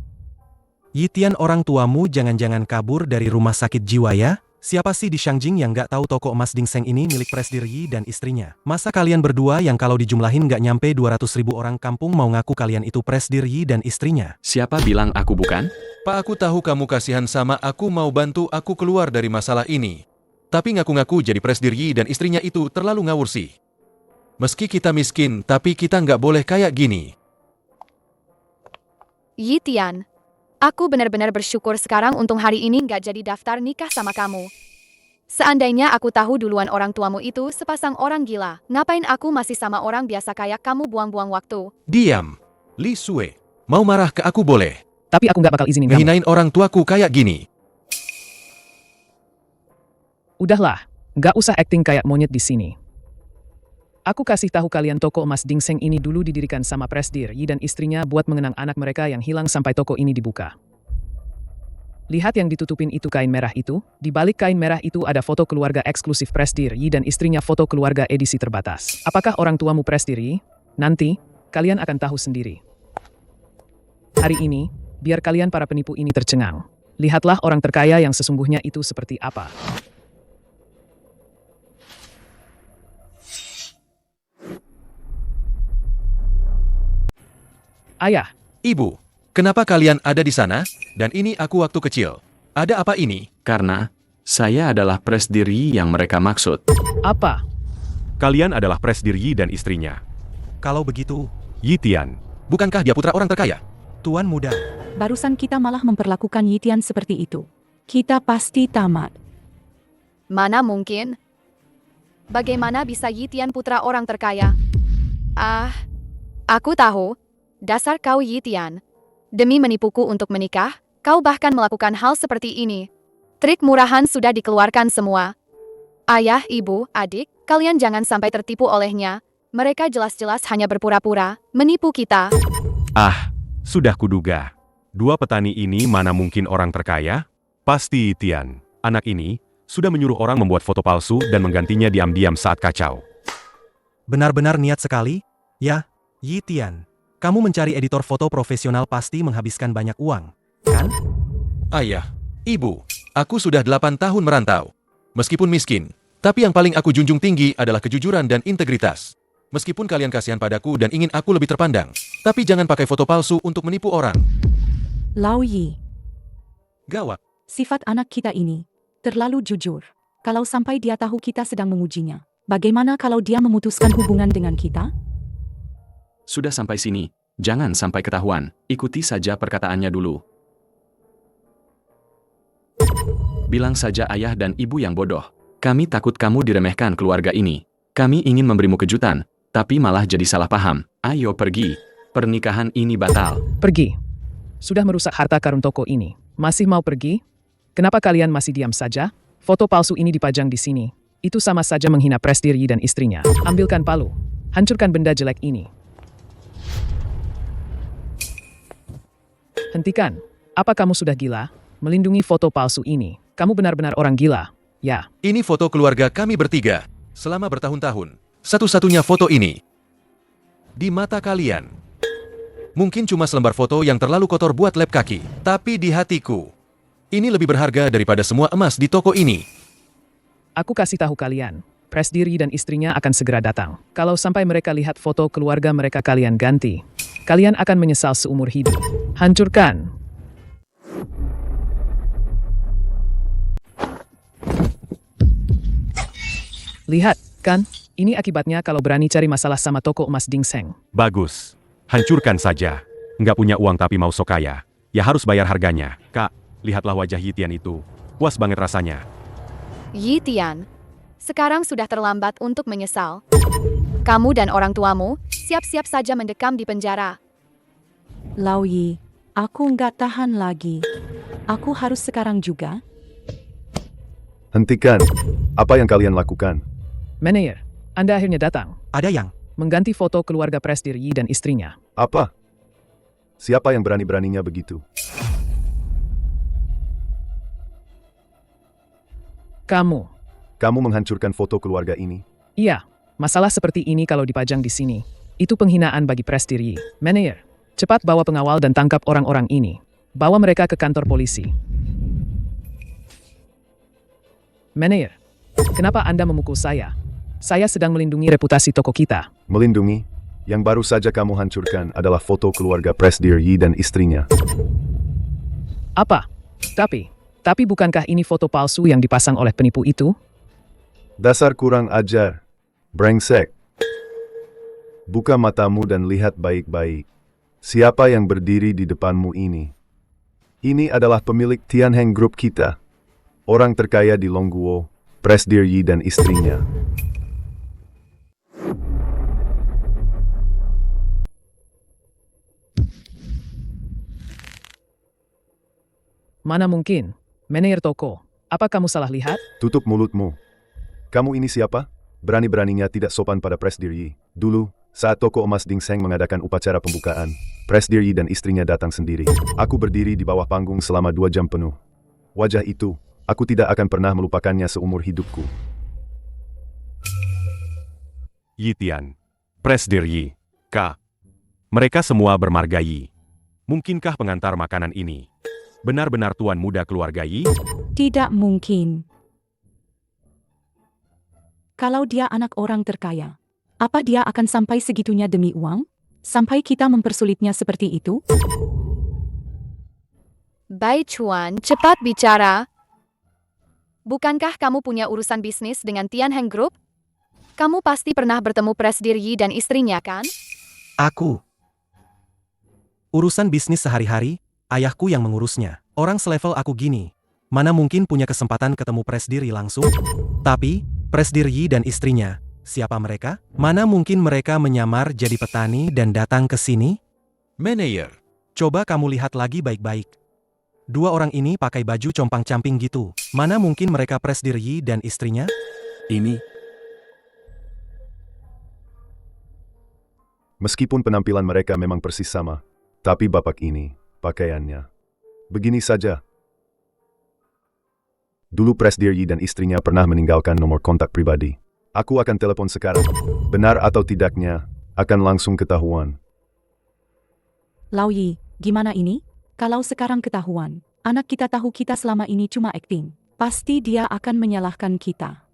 Yitian, orang tuamu jangan-jangan kabur dari rumah sakit jiwa ya? Siapa sih di Shangjing yang nggak tahu toko emas Dingseng ini milik Presdir Yi dan istrinya? Masa kalian berdua yang kalau dijumlahin nggak nyampe 200.000 orang kampung mau ngaku kalian itu Presdir Yi dan istrinya? Siapa bilang aku bukan? Pak, aku tahu kamu kasihan sama aku, mau bantu aku keluar dari masalah ini. Tapi ngaku-ngaku jadi Presdir Yi dan istrinya itu terlalu ngawur sih. Meski kita miskin, tapi kita nggak boleh kayak gini. Yitian, aku benar-benar bersyukur sekarang untung hari ini nggak jadi daftar nikah sama kamu. Seandainya aku tahu duluan orang tuamu itu sepasang orang gila, ngapain aku masih sama orang biasa kayak kamu buang-buang waktu? Diam. Li Sue, mau marah ke aku boleh. Tapi aku nggak bakal izinin kamu. Ngehinain orang tuaku kayak gini. Udahlah, nggak usah acting kayak monyet di sini. Aku kasih tahu kalian, toko emas Dingseng ini dulu didirikan sama Presdir Yi dan istrinya buat mengenang anak mereka yang hilang sampai toko ini dibuka. Lihat yang ditutupin itu kain merah itu, di balik kain merah itu ada foto keluarga eksklusif Presdir Yi dan istrinya, foto keluarga edisi terbatas. Apakah orang tuamu Presdir Yi? Nanti, kalian akan tahu sendiri. Hari ini, biar kalian para penipu ini tercengang. Lihatlah orang terkaya yang sesungguhnya itu seperti apa. Ayah, Ibu, kenapa kalian ada di sana? Dan ini aku waktu kecil. Ada apa ini? Karena saya adalah Presdir Yi yang mereka maksud. apa? Kalian adalah Presdir Yi dan istrinya. Kalau begitu, Yitian, Bukankah dia putra orang terkaya? Tuan Muda, Barusan kita malah memperlakukan Yitian seperti itu. Kita pasti tamat. Mana mungkin? Bagaimana bisa Yitian putra orang terkaya? Aku tahu. Dasar kau Yitian. Demi menipuku untuk menikah, kau bahkan melakukan hal seperti ini. Trik murahan sudah dikeluarkan semua. Ayah, ibu, adik, kalian jangan sampai tertipu olehnya. Mereka jelas-jelas hanya berpura-pura, menipu kita. sudah kuduga. 2 petani ini mana mungkin orang terkaya? Pasti Yitian. Anak ini sudah menyuruh orang membuat foto palsu dan menggantinya diam-diam saat kacau. benar-benar niat sekali? Ya, Yitian. Kamu mencari editor foto profesional pasti menghabiskan banyak uang, kan? Ayah, ibu, aku sudah 8 tahun merantau. Meskipun miskin, tapi yang paling aku junjung tinggi adalah kejujuran dan integritas. Meskipun kalian kasihan padaku dan ingin aku lebih terpandang, tapi jangan pakai foto palsu untuk menipu orang. Lao Yi, Gawat. sifat anak kita ini terlalu jujur. Kalau sampai dia tahu kita sedang mengujinya, bagaimana kalau dia memutuskan hubungan dengan kita? Sudah sampai sini, jangan sampai ketahuan. Ikuti saja perkataannya dulu. Bilang saja ayah dan ibu yang bodoh. Kami takut kamu diremehkan keluarga ini. Kami ingin memberimu kejutan. tapi malah jadi salah paham. Ayo pergi. Pernikahan ini batal. Pergi. Sudah merusak harta karun toko ini. Masih mau pergi? Kenapa kalian masih diam saja? Foto palsu ini dipajang di sini. Itu sama saja menghina Presdir Yi dan istrinya. Ambilkan palu. Hancurkan benda jelek ini. Hentikan. Apa kamu sudah gila? Melindungi foto palsu ini. Kamu benar-benar orang gila. Ya. Ini foto keluarga kami bertiga. Selama bertahun-tahun. Satu-satunya foto ini. Di mata kalian. Mungkin cuma selembar foto yang terlalu kotor buat lap kaki. Tapi di hatiku. Ini lebih berharga daripada semua emas di toko ini. Aku kasih tahu kalian. Presdir Yi dan istrinya akan segera datang. Kalau sampai mereka lihat foto keluarga mereka kalian ganti. Kalian akan menyesal seumur hidup. Hancurkan. Lihat, kan? Ini akibatnya kalau berani cari masalah sama toko emas Dingseng. Bagus. Hancurkan saja. Nggak punya uang tapi mau sok kaya. Ya harus bayar harganya. Kak, lihatlah wajah Yitian itu. Puas banget rasanya. Yi Tian, sekarang sudah terlambat untuk menyesal. Kamu dan orang tuamu siap-siap saja mendekam di penjara. Lao Yi, aku nggak tahan lagi. Aku harus sekarang juga. Hentikan. Apa yang kalian lakukan? Manager, Anda akhirnya datang. Ada yang Mengganti foto keluarga Presdir Yi dan istrinya. Apa? Siapa yang berani-beraninya begitu? Kamu. Kamu menghancurkan foto keluarga ini? Iya, masalah seperti ini kalau dipajang di sini. Itu penghinaan bagi Presdir Yi. Manager, cepat bawa pengawal dan tangkap orang-orang ini. Bawa mereka ke kantor polisi. Manager, kenapa Anda memukul saya? Saya sedang melindungi reputasi toko kita. Melindungi? Yang baru saja kamu hancurkan adalah foto keluarga Presdir Yi dan istrinya. Apa? Tapi bukankah ini foto palsu yang dipasang oleh penipu itu? Dasar kurang ajar. Brengsek. Buka matamu dan lihat baik-baik. Siapa yang berdiri di depanmu ini? Ini adalah pemilik Tianheng Group kita. Orang terkaya di Longguo, Presdir Yi dan istrinya. Mana mungkin? Manajer toko, apa kamu salah lihat? Tutup mulutmu. Kamu ini siapa? Berani-beraninya tidak sopan pada Presdir Yi. Dulu, saat toko emas Dingseng mengadakan upacara pembukaan, Presdir Yi dan istrinya datang sendiri. Aku berdiri di bawah panggung selama 2 jam penuh. Wajah itu, aku tidak akan pernah melupakannya seumur hidupku. Yitian, Presdir Yi, Kak. Mereka semua bermarga Yi. Mungkinkah pengantar makanan ini benar-benar tuan muda keluarga Yi? Tidak mungkin. Kalau dia anak orang terkaya, apa dia akan sampai segitunya demi uang? Sampai kita mempersulitnya seperti itu? Bai Chuan, cepat bicara. Bukankah kamu punya urusan bisnis dengan Tianheng Group? Kamu pasti pernah bertemu Presdir Yi dan istrinya, kan? aku. Urusan bisnis sehari-hari, ayahku yang mengurusnya. Orang selevel aku gini. Mana mungkin punya kesempatan ketemu Presdir Yi langsung? Tapi, Presdir Yi dan istrinya, siapa mereka? Mana mungkin mereka menyamar jadi petani dan datang ke sini? Manajer, Coba kamu lihat lagi baik-baik. 2 orang ini pakai baju compang-camping gitu. Mana mungkin mereka Presdir Yi dan istrinya? Ini, Meskipun penampilan mereka memang persis sama, tapi bapak ini, pakaiannya. Begini saja. Dulu Presdir Yi dan istrinya pernah meninggalkan nomor kontak pribadi. Aku akan telepon sekarang. Benar atau tidaknya, akan langsung ketahuan. Lao Yi, gimana ini? Kalau sekarang ketahuan, anak kita tahu kita selama ini cuma akting. Pasti dia akan menyalahkan kita.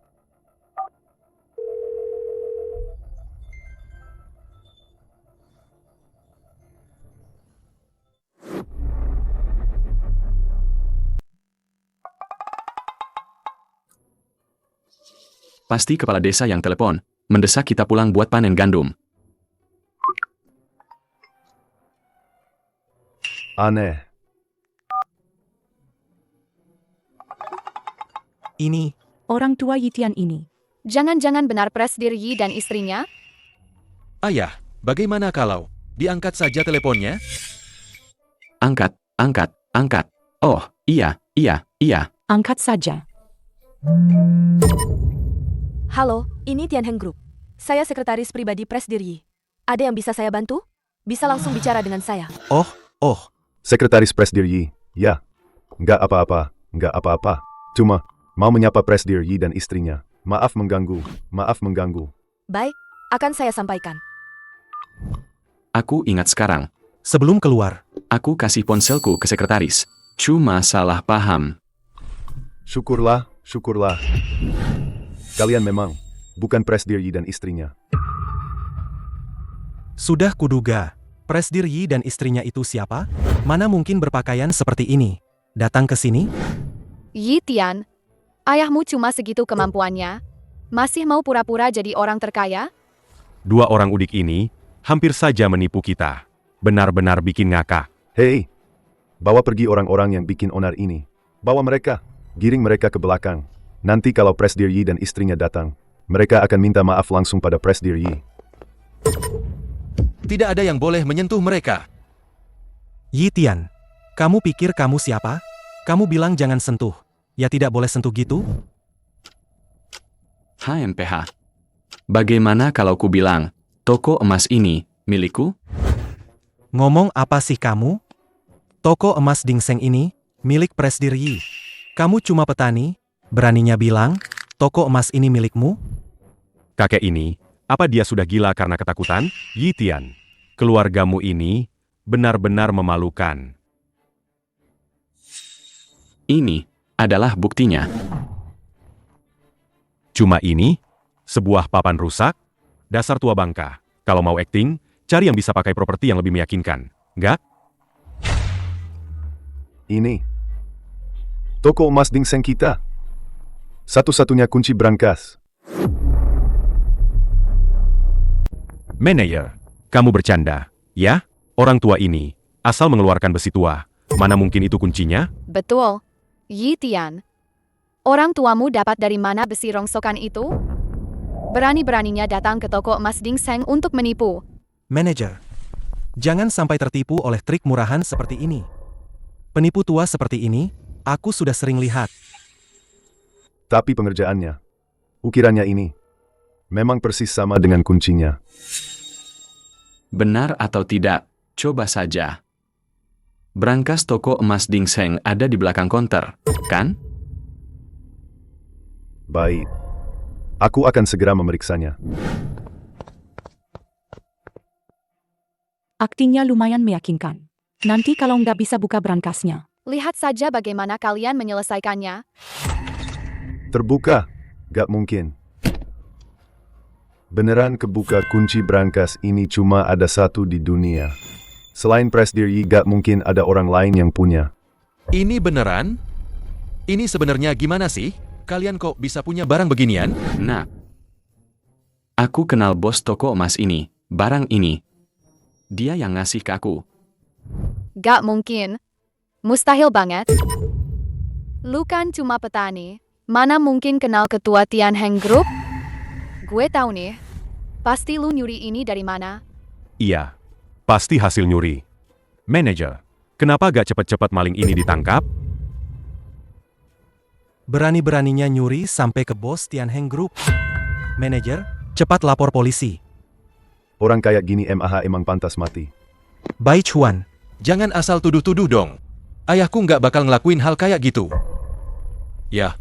pasti kepala desa yang telepon, mendesak kita pulang buat panen gandum. Aneh. Ini orang tua Yitian ini. Jangan-jangan benar Presdir Yi dan istrinya? Ayah, bagaimana kalau diangkat saja teleponnya? Angkat, angkat, angkat. Oh, iya, iya, iya. Angkat saja. Halo, ini Tianheng Group. Saya sekretaris pribadi Presdir Yi. Ada yang bisa saya bantu? Bisa langsung bicara dengan saya. Oh, Sekretaris Presdir Yi. Ya. Nggak apa-apa, nggak apa-apa. Cuma, mau menyapa Presdir Yi dan istrinya. Maaf mengganggu, maaf mengganggu. Baik, akan saya sampaikan. Aku ingat sekarang. Sebelum keluar, Aku kasih ponselku ke sekretaris. Cuma salah paham. Syukurlah, syukurlah. Kalian memang bukan Presdir Yi dan istrinya. sudah kuduga. Presdir Yi dan istrinya itu siapa? Mana mungkin berpakaian seperti ini? Datang ke sini? Yi Tian, ayahmu cuma segitu kemampuannya. Masih mau pura-pura jadi orang terkaya? Dua orang udik ini hampir saja menipu kita. Benar-benar bikin ngakak. Hei, bawa pergi orang-orang yang bikin onar ini. Bawa mereka, giring mereka ke belakang. Nanti kalau Presdir Yi dan istrinya datang, mereka akan minta maaf langsung pada Presdir Yi. Tidak ada yang boleh menyentuh mereka. Yi Tian, kamu pikir kamu siapa? Kamu bilang jangan sentuh. Ya tidak boleh sentuh gitu? HMPH. Bagaimana kalau ku bilang, toko emas ini milikku? Ngomong apa sih kamu? Toko emas Dingseng ini milik Presdir Yi. Kamu cuma petani, beraninya bilang, toko emas ini milikmu? Kakek ini, apa dia sudah gila karena ketakutan? Yi Tian, keluargamu ini benar-benar memalukan. Ini adalah buktinya. Cuma ini? Sebuah papan rusak? Dasar tua bangka. Kalau mau akting, cari yang bisa pakai properti yang lebih meyakinkan. Nggak? Ini toko emas Dingseng kita. Satu-satunya kunci brankas. Manajer, kamu bercanda, ya? Orang tua ini asal mengeluarkan besi tua. Mana mungkin itu kuncinya? Betul. Yi Tian, orang tuamu dapat dari mana besi rongsokan itu? Berani-beraninya datang ke toko emas Dingseng untuk menipu. Manajer, jangan sampai tertipu oleh trik murahan seperti ini. Penipu tua seperti ini, aku sudah sering lihat. Tapi pengerjaannya, ukirannya ini, memang persis sama dengan kuncinya. Benar atau tidak, coba saja. Brankas toko emas Dingseng ada di belakang konter, kan? Baik. Aku akan segera memeriksanya. Aktingnya lumayan meyakinkan. Nanti kalau nggak bisa buka brankasnya. Lihat saja bagaimana kalian menyelesaikannya. Terbuka? Gak mungkin. Beneran kebuka kunci brankas ini cuma ada satu di dunia. Selain Presdir Yi gak mungkin ada orang lain yang punya. Ini beneran? Ini sebenarnya gimana sih? Kalian kok bisa punya barang beginian? Nah, aku kenal bos toko emas ini, barang ini. Dia yang ngasih ke aku. Gak mungkin. Mustahil banget. Lu kan cuma petani. Mana mungkin kenal ketua Tianheng Group? Gue tahu nih. Pasti lu nyuri ini dari mana? Iya, pasti hasil nyuri. Manajer, kenapa gak cepat-cepat maling ini ditangkap? Berani-beraninya nyuri sampai ke bos Tianheng Group. Manajer, cepat lapor polisi. Orang kayak gini MAH emang pantas mati. Bai Chuan, Jangan asal tuduh-tuduh dong. Ayahku nggak bakal ngelakuin hal kayak gitu. Ya.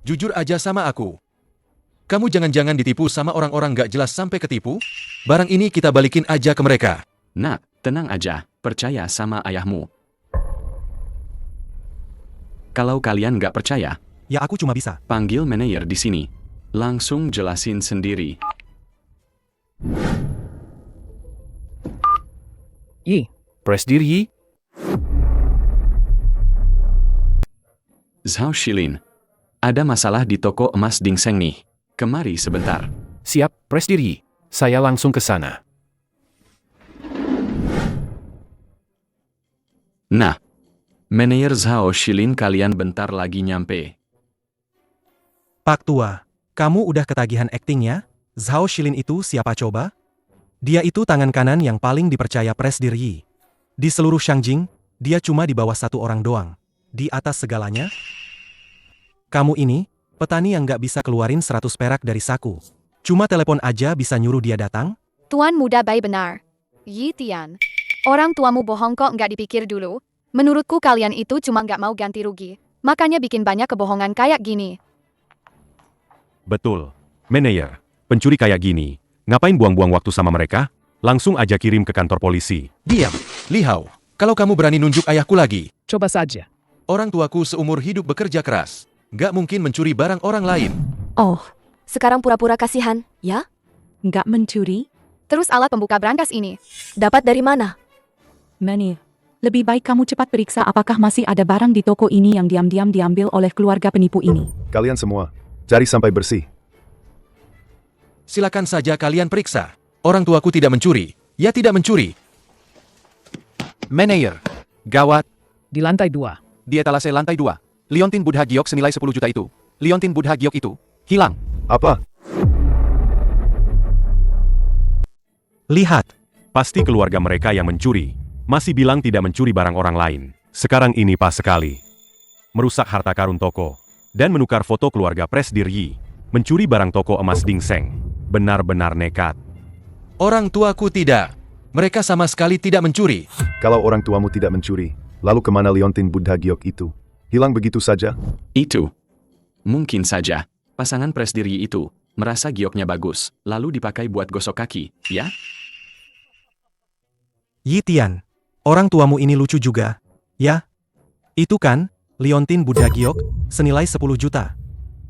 Jujur aja sama aku. Kamu jangan-jangan ditipu sama orang-orang nggak jelas sampai ketipu? Barang ini kita balikin aja ke mereka. Nah, tenang aja, percaya sama ayahmu. Kalau kalian nggak percaya, ya aku cuma bisa. panggil manajer di sini. Langsung jelasin sendiri. Yi, Presdir Yi? Zhao Shilin, ada masalah di toko emas Dingseng nih. Kemari sebentar. Siap, Presdir Yi. Saya langsung ke sana. Nah, manajer Zhao Shilin kalian bentar lagi nyampe. Pak Tua, kamu udah ketagihan akting ya? Zhao Shilin itu siapa coba? Dia itu tangan kanan yang paling dipercaya Presdir Yi. Di seluruh Shangjing, dia cuma di bawah satu orang doang. Di atas segalanya? Kamu ini, petani yang gak bisa keluarin 100 perak dari saku. Cuma telepon aja bisa nyuruh dia datang? Tuan muda Bai benar. Yi Tian. Orang tuamu bohong kok nggak dipikir dulu. Menurutku kalian itu cuma nggak mau ganti rugi. Makanya bikin banyak kebohongan kayak gini. Betul. Manajer, pencuri kayak gini, ngapain buang-buang waktu sama mereka? Langsung aja kirim ke kantor polisi. Diam, Li Hao. Kalau kamu berani nunjuk ayahku lagi. Coba saja. Orang tuaku seumur hidup bekerja keras. Nggak mungkin mencuri barang orang lain. Oh, sekarang pura-pura kasihan, ya? Nggak mencuri? Terus alat pembuka brankas ini. Dapat dari mana? Manajer, lebih baik kamu cepat periksa apakah masih ada barang di toko ini yang diam-diam diambil oleh keluarga penipu ini. Kalian semua, cari sampai bersih. Silakan saja kalian periksa. Orang tuaku tidak mencuri. Ya tidak mencuri. Manajer. Gawat. Di lantai 2. Di etalase lantai 2. Liontin Buddha Giok senilai 10 juta itu. Liontin Buddha Giok itu hilang. Apa? Lihat. Pasti keluarga mereka yang mencuri. Masih bilang tidak mencuri barang orang lain. Sekarang ini pas sekali. Merusak harta karun toko. Dan menukar foto keluarga Presdir Yi. Mencuri barang toko emas Ding Seng. Benar-benar nekat. Orang tuaku tidak. Mereka sama sekali tidak mencuri. Kalau orang tuamu tidak mencuri, lalu kemana Liontin Buddha Giok itu? Hilang begitu saja? Itu. Mungkin saja, pasangan Presdir Yi itu merasa gioknya bagus, lalu dipakai buat gosok kaki, ya? Yi Tian, orang tuamu ini lucu juga, ya? Itu kan, Liontin Buddha Giok, senilai 10 juta.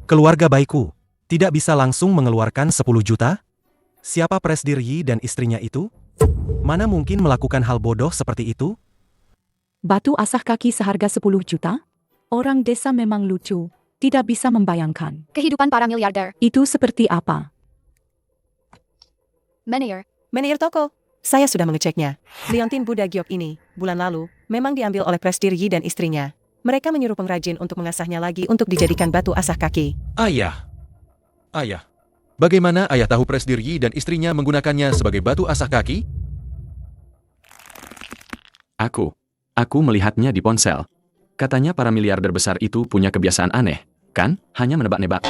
Keluarga baikku, tidak bisa langsung mengeluarkan 10 juta? Siapa Presdir Yi dan istrinya itu? Mana mungkin melakukan hal bodoh seperti itu? Batu asah kaki seharga 10 juta? Orang desa memang lucu, tidak bisa membayangkan. Kehidupan para miliarder. Itu seperti apa? Manajer. Manajer toko, saya sudah mengeceknya. Liontin Buddha Giok ini, bulan lalu, memang diambil oleh Presdir Yi dan istrinya. Mereka menyuruh pengrajin untuk mengasahnya lagi untuk dijadikan batu asah kaki. Ayah. Bagaimana ayah tahu Presdir Yi dan istrinya menggunakannya sebagai batu asah kaki? Aku melihatnya di ponsel. Katanya para miliarder besar itu punya kebiasaan aneh, kan? Hanya menebak-nebak.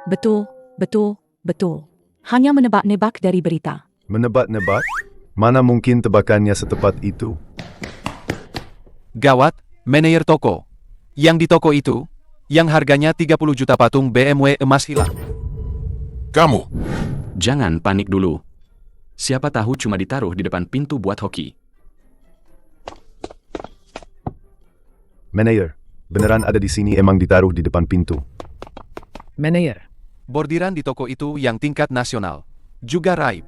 Betul. Hanya menebak-nebak dari berita. Menebak-nebak? Mana mungkin tebakannya setepat itu? Gawat, manajer toko. Yang di toko itu, yang harganya 30 juta patung BMW emas hilang. Kamu, Jangan panik dulu. Siapa tahu cuma ditaruh di depan pintu buat hoki. Manajer, beneran ada di sini emang ditaruh di depan pintu. Manajer. Bordiran di toko itu yang tingkat nasional. Juga raib.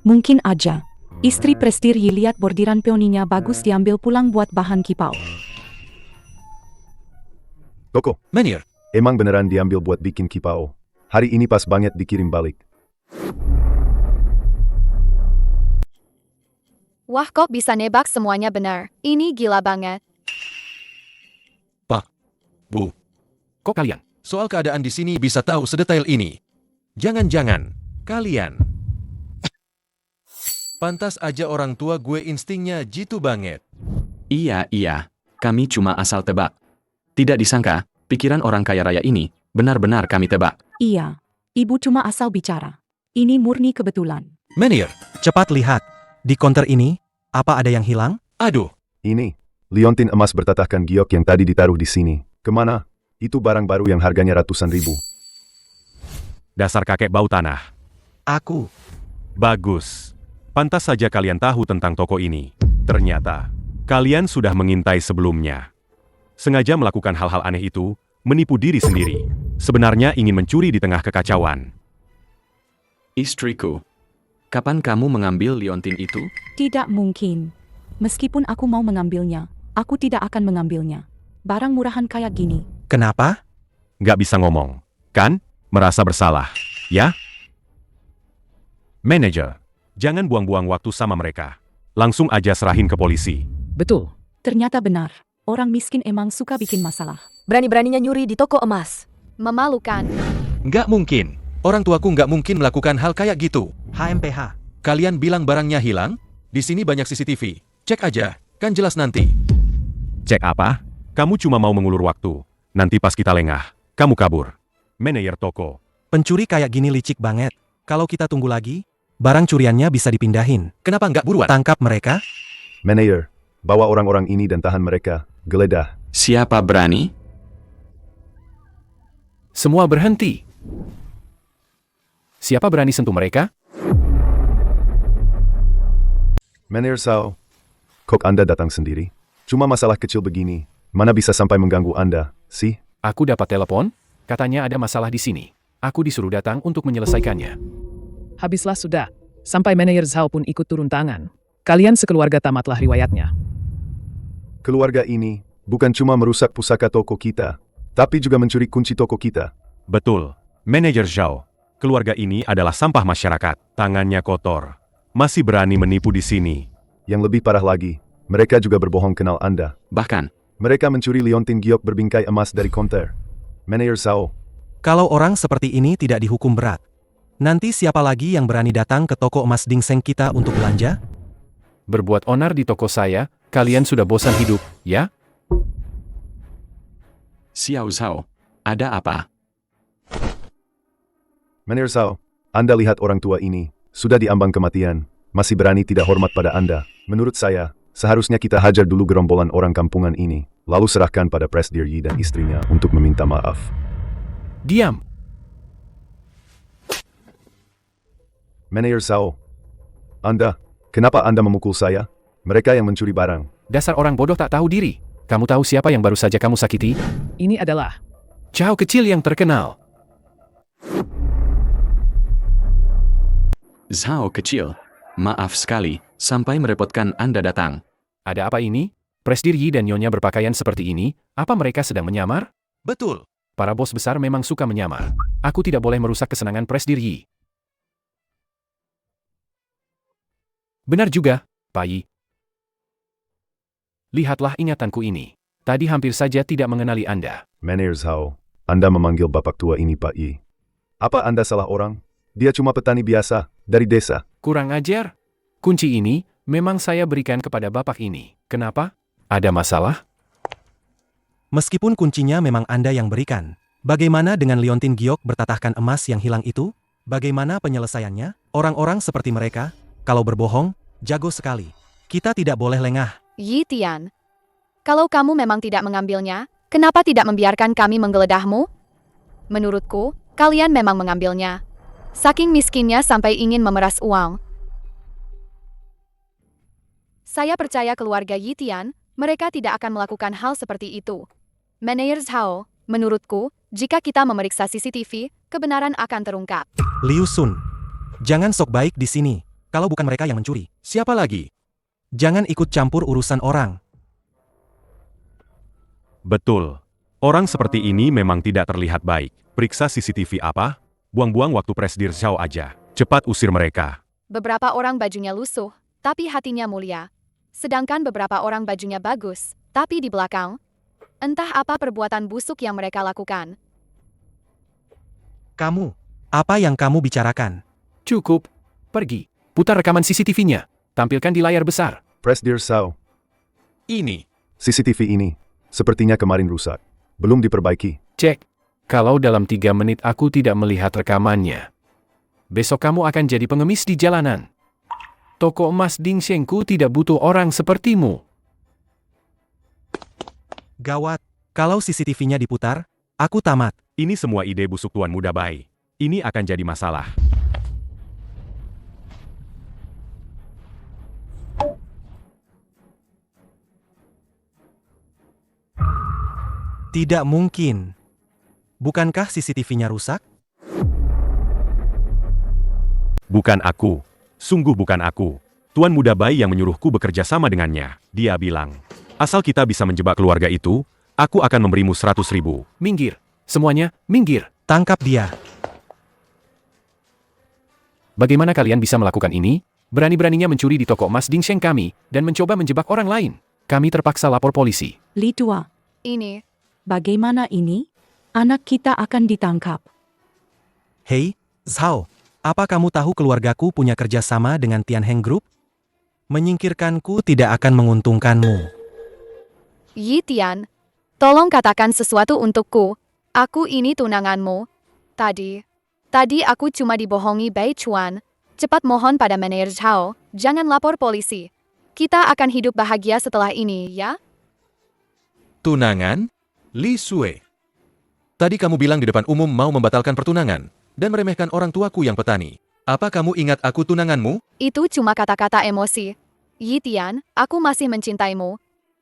Mungkin aja. Istri Presdir Yi lihat bordiran peoninya bagus diambil pulang buat bahan kipau. Toko, Manajer. emang beneran diambil buat bikin kipau. Hari ini pas banget dikirim balik. Wah kok bisa nebak semuanya benar. Ini gila banget. Bu, Kok kalian? soal keadaan di sini bisa tahu sedetail ini. Jangan-jangan kalian. Pantas aja orang tua gue instingnya jitu banget. Iya, kami cuma asal tebak. Tidak disangka, pikiran orang kaya raya ini benar-benar kami tebak. Iya, ibu cuma asal bicara. Ini murni kebetulan. Manajer. Cepat lihat. Di konter ini, apa ada yang hilang? Aduh. Ini, liontin emas bertatahkan giok yang tadi ditaruh di sini. Kemana? Itu barang baru yang harganya ratusan ribu. Dasar kakek bau tanah. Aku. Bagus. Pantas saja kalian tahu tentang toko ini. Ternyata, kalian sudah mengintai sebelumnya. Sengaja melakukan hal-hal aneh itu, menipu diri sendiri. Sebenarnya ingin mencuri di tengah kekacauan. Istriku, kapan kamu mengambil liontin itu? Tidak mungkin. Meskipun aku mau mengambilnya, aku tidak akan mengambilnya. Barang murahan kayak gini. Kenapa? Nggak bisa ngomong, kan? Merasa bersalah, ya? Manajer, jangan buang-buang waktu sama mereka. Langsung aja serahin ke polisi. Betul. Ternyata benar. Orang miskin emang suka bikin masalah. Berani-beraninya nyuri di toko emas. Memalukan. Nggak mungkin. Orang tuaku nggak mungkin melakukan hal kayak gitu. HMPH. Kalian bilang barangnya hilang? Di sini banyak CCTV. Cek aja, kan jelas nanti. Cek apa? Kamu cuma mau mengulur waktu. Nanti pas kita lengah, kamu kabur. Manajer toko. Pencuri kayak gini licik banget. Kalau kita tunggu lagi, barang curiannya bisa dipindahin. Kenapa nggak buruan? Tangkap mereka. Manajer, bawa orang-orang ini dan tahan mereka. Geledah. Siapa berani? Semua berhenti. Siapa berani sentuh mereka? Manajer Sao, kok Anda datang sendiri? Cuma masalah kecil begini, mana bisa sampai mengganggu Anda, sih? Aku dapat telepon, katanya ada masalah di sini. Aku disuruh datang untuk menyelesaikannya. Habislah sudah. Sampai manajer Zhao pun ikut turun tangan. Kalian sekeluarga tamatlah riwayatnya. Keluarga ini bukan cuma merusak pusaka toko kita, tapi juga mencuri kunci toko kita. Betul. Manajer Zhao. Keluarga ini adalah sampah masyarakat. Tangannya kotor. Masih berani menipu di sini. Yang lebih parah lagi, mereka juga berbohong kenal Anda. Bahkan, Mereka mencuri liontin giok berbingkai emas dari konter. Manajer Sao, Kalau orang seperti ini tidak dihukum berat, nanti siapa lagi yang berani datang ke toko emas Dingseng kita untuk belanja? Berbuat onar di toko saya, kalian sudah bosan hidup, ya? Xiao Zhao, ada apa? Manajer Sao, Anda lihat orang tua ini, sudah diambang kematian, masih berani tidak hormat pada Anda. Menurut saya, seharusnya kita hajar dulu gerombolan orang kampungan ini, lalu serahkan pada Presdir Yi dan istrinya untuk meminta maaf. Diam! Manajer Sao, kenapa Anda memukul saya? Mereka yang mencuri barang. Dasar orang bodoh tak tahu diri. Kamu tahu siapa yang baru saja kamu sakiti? Ini adalah Zhao kecil yang terkenal. Zhao kecil, maaf sekali, sampai merepotkan Anda datang. Ada apa ini? Presdir Yi dan Nyonya berpakaian seperti ini, apa mereka sedang menyamar? Betul. Para bos besar memang suka menyamar. Aku tidak boleh merusak kesenangan Presdir Yi. Benar juga, Pak Yi. Lihatlah ingatanku ini. Tadi hampir saja tidak mengenali Anda. Manajer Sao, Anda memanggil bapak tua ini Pak Yi. Apa Anda salah orang? Dia cuma petani biasa, dari desa. Kurang ajar. Kunci ini memang saya berikan kepada bapak ini. Kenapa? Ada masalah? Meskipun kuncinya memang Anda yang berikan, bagaimana dengan liontin giok bertatahkan emas yang hilang itu? Bagaimana penyelesaiannya? Orang-orang seperti mereka, kalau berbohong, jago sekali. Kita tidak boleh lengah. Yi Tian, kalau kamu memang tidak mengambilnya, kenapa tidak membiarkan kami menggeledahmu? Menurutku, kalian memang mengambilnya. Saking miskinnya sampai ingin memeras uang. Saya percaya keluarga Yi Tian, mereka tidak akan melakukan hal seperti itu. Manajer Zhao, menurutku, jika kita memeriksa CCTV, kebenaran akan terungkap. Liu Sun, jangan sok baik di sini. Kalau bukan mereka yang mencuri, Siapa lagi? jangan ikut campur urusan orang. Betul. Orang seperti ini memang tidak terlihat baik. Periksa CCTV apa? Buang-buang waktu Presdir Zhao aja. Cepat usir mereka. Beberapa orang bajunya lusuh, tapi hatinya mulia. Sedangkan beberapa orang bajunya bagus, tapi di belakang, entah apa perbuatan busuk yang mereka lakukan. Kamu, apa yang kamu bicarakan? Cukup. Pergi. Putar rekaman CCTV-nya. Tampilkan di layar besar. Presdir Sao, Ini. CCTV ini, sepertinya kemarin rusak. Belum diperbaiki. Cek. Kalau dalam 3 menit aku tidak melihat rekamannya, besok kamu akan jadi pengemis di jalanan. Toko emas Dingsengku tidak butuh orang sepertimu. Gawat, kalau CCTV-nya diputar, aku tamat. Ini semua ide busuk Tuan Muda Bai. Ini akan jadi masalah. Tidak mungkin. Bukankah CCTV-nya rusak? Bukan aku. Sungguh bukan aku. Tuan Muda Bai yang menyuruhku bekerja sama dengannya. Dia bilang, asal kita bisa menjebak keluarga itu, aku akan memberimu 100.000. Minggir. Semuanya, minggir. Tangkap dia. Bagaimana kalian bisa melakukan ini? Berani-beraninya mencuri di toko emas Dingseng kami, dan mencoba menjebak orang lain. Kami terpaksa lapor polisi. Li Tua, Ini, bagaimana ini? Anak kita akan ditangkap. Hei, Zhao, apa kamu tahu keluargaku punya kerjasama dengan Tianheng Group? Menyingkirkanku tidak akan menguntungkanmu. Yi Tian, tolong katakan sesuatu untukku. Aku ini tunanganmu. Tadi aku cuma dibohongi Bai Chuan. Cepat mohon pada Manajer Zhao, jangan lapor polisi. Kita akan hidup bahagia setelah ini, ya? Tunangan? Li Sui. Tadi kamu bilang di depan umum mau membatalkan pertunangan dan meremehkan orang tuaku yang petani. Apa kamu ingat aku tunanganmu? Itu cuma kata-kata emosi. Yi Tian, aku masih mencintaimu.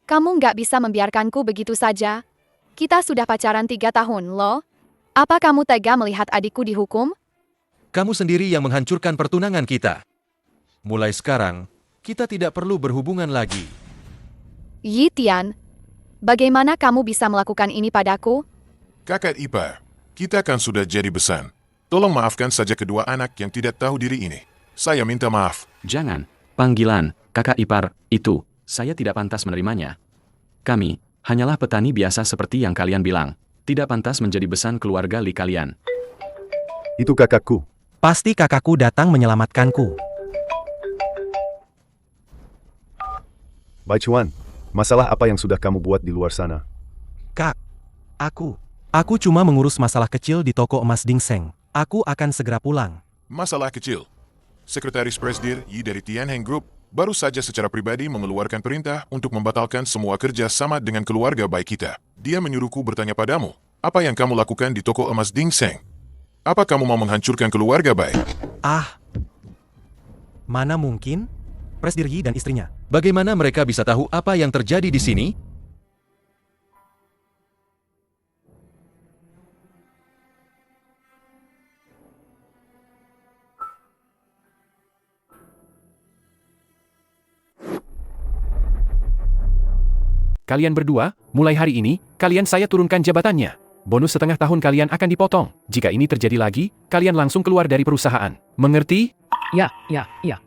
Kamu nggak bisa membiarkanku begitu saja. Kita sudah pacaran 3 tahun, loh. Apa kamu tega melihat adikku dihukum? Kamu sendiri yang menghancurkan pertunangan kita. Mulai sekarang, kita tidak perlu berhubungan lagi. Yi Tian, bagaimana kamu bisa melakukan ini padaku? Kakak ipar, kita kan sudah jadi besan. Tolong maafkan saja kedua anak yang tidak tahu diri ini. Saya minta maaf. Jangan, panggilan kakak ipar itu, saya tidak pantas menerimanya. Kami hanyalah petani biasa seperti yang kalian bilang. Tidak pantas menjadi besan keluarga Li kalian. Itu kakakku. Pasti kakakku datang menyelamatkanku. Bai Chuan, masalah apa yang sudah kamu buat di luar sana? Kak, aku cuma mengurus masalah kecil di toko emas Dingseng. Aku akan segera pulang. Masalah kecil. Sekretaris Presdir Yi dari Tianheng Group baru saja secara pribadi mengeluarkan perintah untuk membatalkan semua kerja sama dengan keluarga baik kita. Dia menyuruhku bertanya padamu, apa yang kamu lakukan di toko emas Dingseng? Apa kamu mau menghancurkan keluarga baik? Mana mungkin? Presdir Yi dan istrinya. Bagaimana mereka bisa tahu apa yang terjadi di sini? Kalian berdua, mulai hari ini, kalian saya turunkan jabatannya. Bonus setengah tahun kalian akan dipotong. Jika ini terjadi lagi, kalian langsung keluar dari perusahaan. Mengerti? Ya.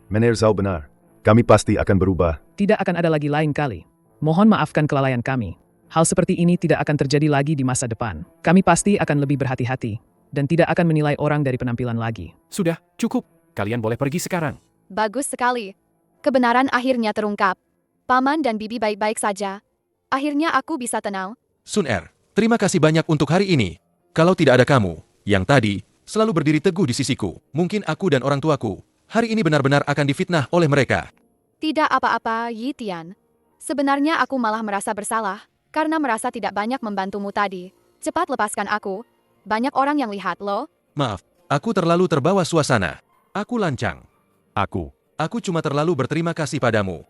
Manajer Zhao benar. Kami pasti akan berubah. Tidak akan ada lagi lain kali. Mohon maafkan kelalaian kami. Hal seperti ini tidak akan terjadi lagi di masa depan. Kami pasti akan lebih berhati-hati dan tidak akan menilai orang dari penampilan lagi. Sudah, cukup. Kalian boleh pergi sekarang. Bagus sekali. Kebenaran akhirnya terungkap. Paman dan bibi baik-baik saja. Akhirnya aku bisa tenang. Sun Er, terima kasih banyak untuk hari ini. Kalau tidak ada kamu, yang tadi, selalu berdiri teguh di sisiku, mungkin aku dan orang tuaku, hari ini benar-benar akan difitnah oleh mereka. Tidak apa-apa, Yi Tian. Sebenarnya aku malah merasa bersalah, karena merasa tidak banyak membantumu tadi. Cepat lepaskan aku. Banyak orang yang lihat loh. Maaf, aku terlalu terbawa suasana. Aku lancang. Aku cuma terlalu berterima kasih padamu.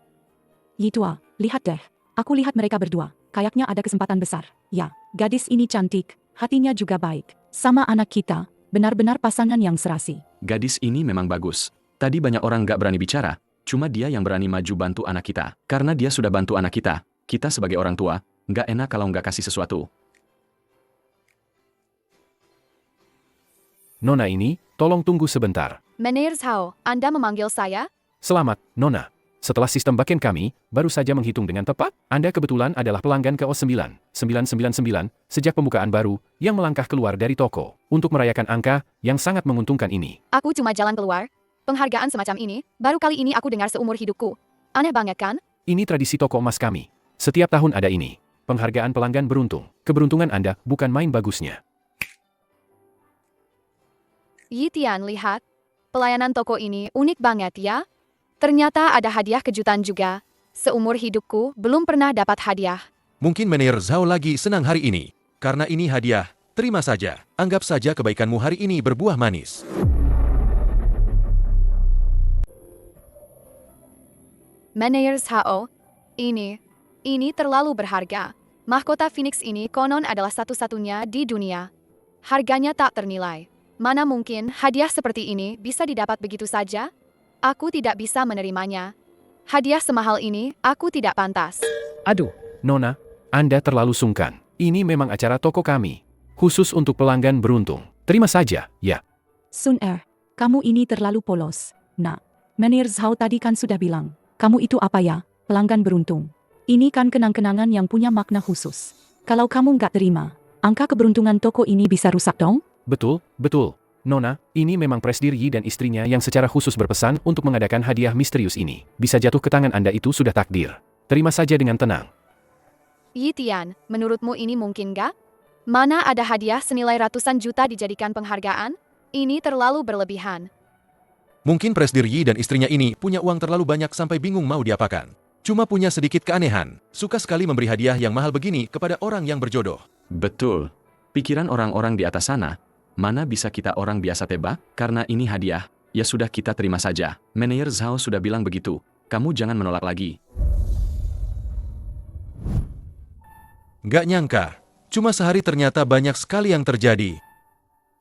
Yi Tua, lihat deh. Aku lihat mereka berdua. Kayaknya ada kesempatan besar. Ya, gadis ini cantik, hatinya juga baik. Sama anak kita, benar-benar pasangan yang serasi. Gadis ini memang bagus. Tadi banyak orang gak berani bicara. Cuma dia yang berani maju bantu anak kita. Karena dia sudah bantu anak kita. Kita sebagai orang tua, gak enak kalau gak kasih sesuatu. Nona ini, tolong tunggu sebentar. Manajer Zhao, Anda memanggil saya? Selamat, Nona. Setelah sistem backend kami, baru saja menghitung dengan tepat, Anda kebetulan adalah pelanggan KO9999 sejak pembukaan baru yang melangkah keluar dari toko untuk merayakan angka yang sangat menguntungkan ini. Aku cuma jalan keluar. Penghargaan semacam ini, baru kali ini aku dengar seumur hidupku. Aneh banget kan? Ini tradisi toko emas kami. Setiap tahun ada ini. Penghargaan pelanggan beruntung. Keberuntungan Anda bukan main bagusnya. Yi Tian, lihat. Pelayanan toko ini unik banget ya. Ternyata ada hadiah kejutan juga. Seumur hidupku belum pernah dapat hadiah. Mungkin Manajer Zhao lagi senang hari ini. Karena ini hadiah, terima saja. Anggap saja kebaikanmu hari ini berbuah manis. Manajer Zhao, ini terlalu berharga. Mahkota Phoenix ini konon adalah satu-satunya di dunia. Harganya tak ternilai. Mana mungkin hadiah seperti ini bisa didapat begitu saja? Aku tidak bisa menerimanya. Hadiah semahal ini, aku tidak pantas. Aduh, Nona, Anda terlalu sungkan. Ini memang acara toko kami. Khusus untuk pelanggan beruntung. Terima saja, ya. Sun Er, kamu ini terlalu polos. Nah, Manajer Zhao tadi kan sudah bilang, kamu itu apa ya, pelanggan beruntung. Ini kan kenang-kenangan yang punya makna khusus. Kalau kamu nggak terima, angka keberuntungan toko ini bisa rusak dong? Betul. Nona, ini memang Presdir Yi dan istrinya yang secara khusus berpesan untuk mengadakan hadiah misterius ini. Bisa jatuh ke tangan Anda itu sudah takdir. Terima saja dengan tenang. Yi Tian, menurutmu ini mungkin gak? Mana ada hadiah senilai ratusan juta dijadikan penghargaan? Ini terlalu berlebihan. Mungkin Presdir Yi dan istrinya ini punya uang terlalu banyak sampai bingung mau diapakan. Cuma punya sedikit keanehan, suka sekali memberi hadiah yang mahal begini kepada orang yang berjodoh. Betul. Pikiran orang-orang di atas sana, mana bisa kita orang biasa tebak? Karena ini hadiah, ya sudah kita terima saja. Manajer Zhao sudah bilang begitu, kamu jangan menolak lagi. Gak nyangka, cuma sehari ternyata banyak sekali yang terjadi.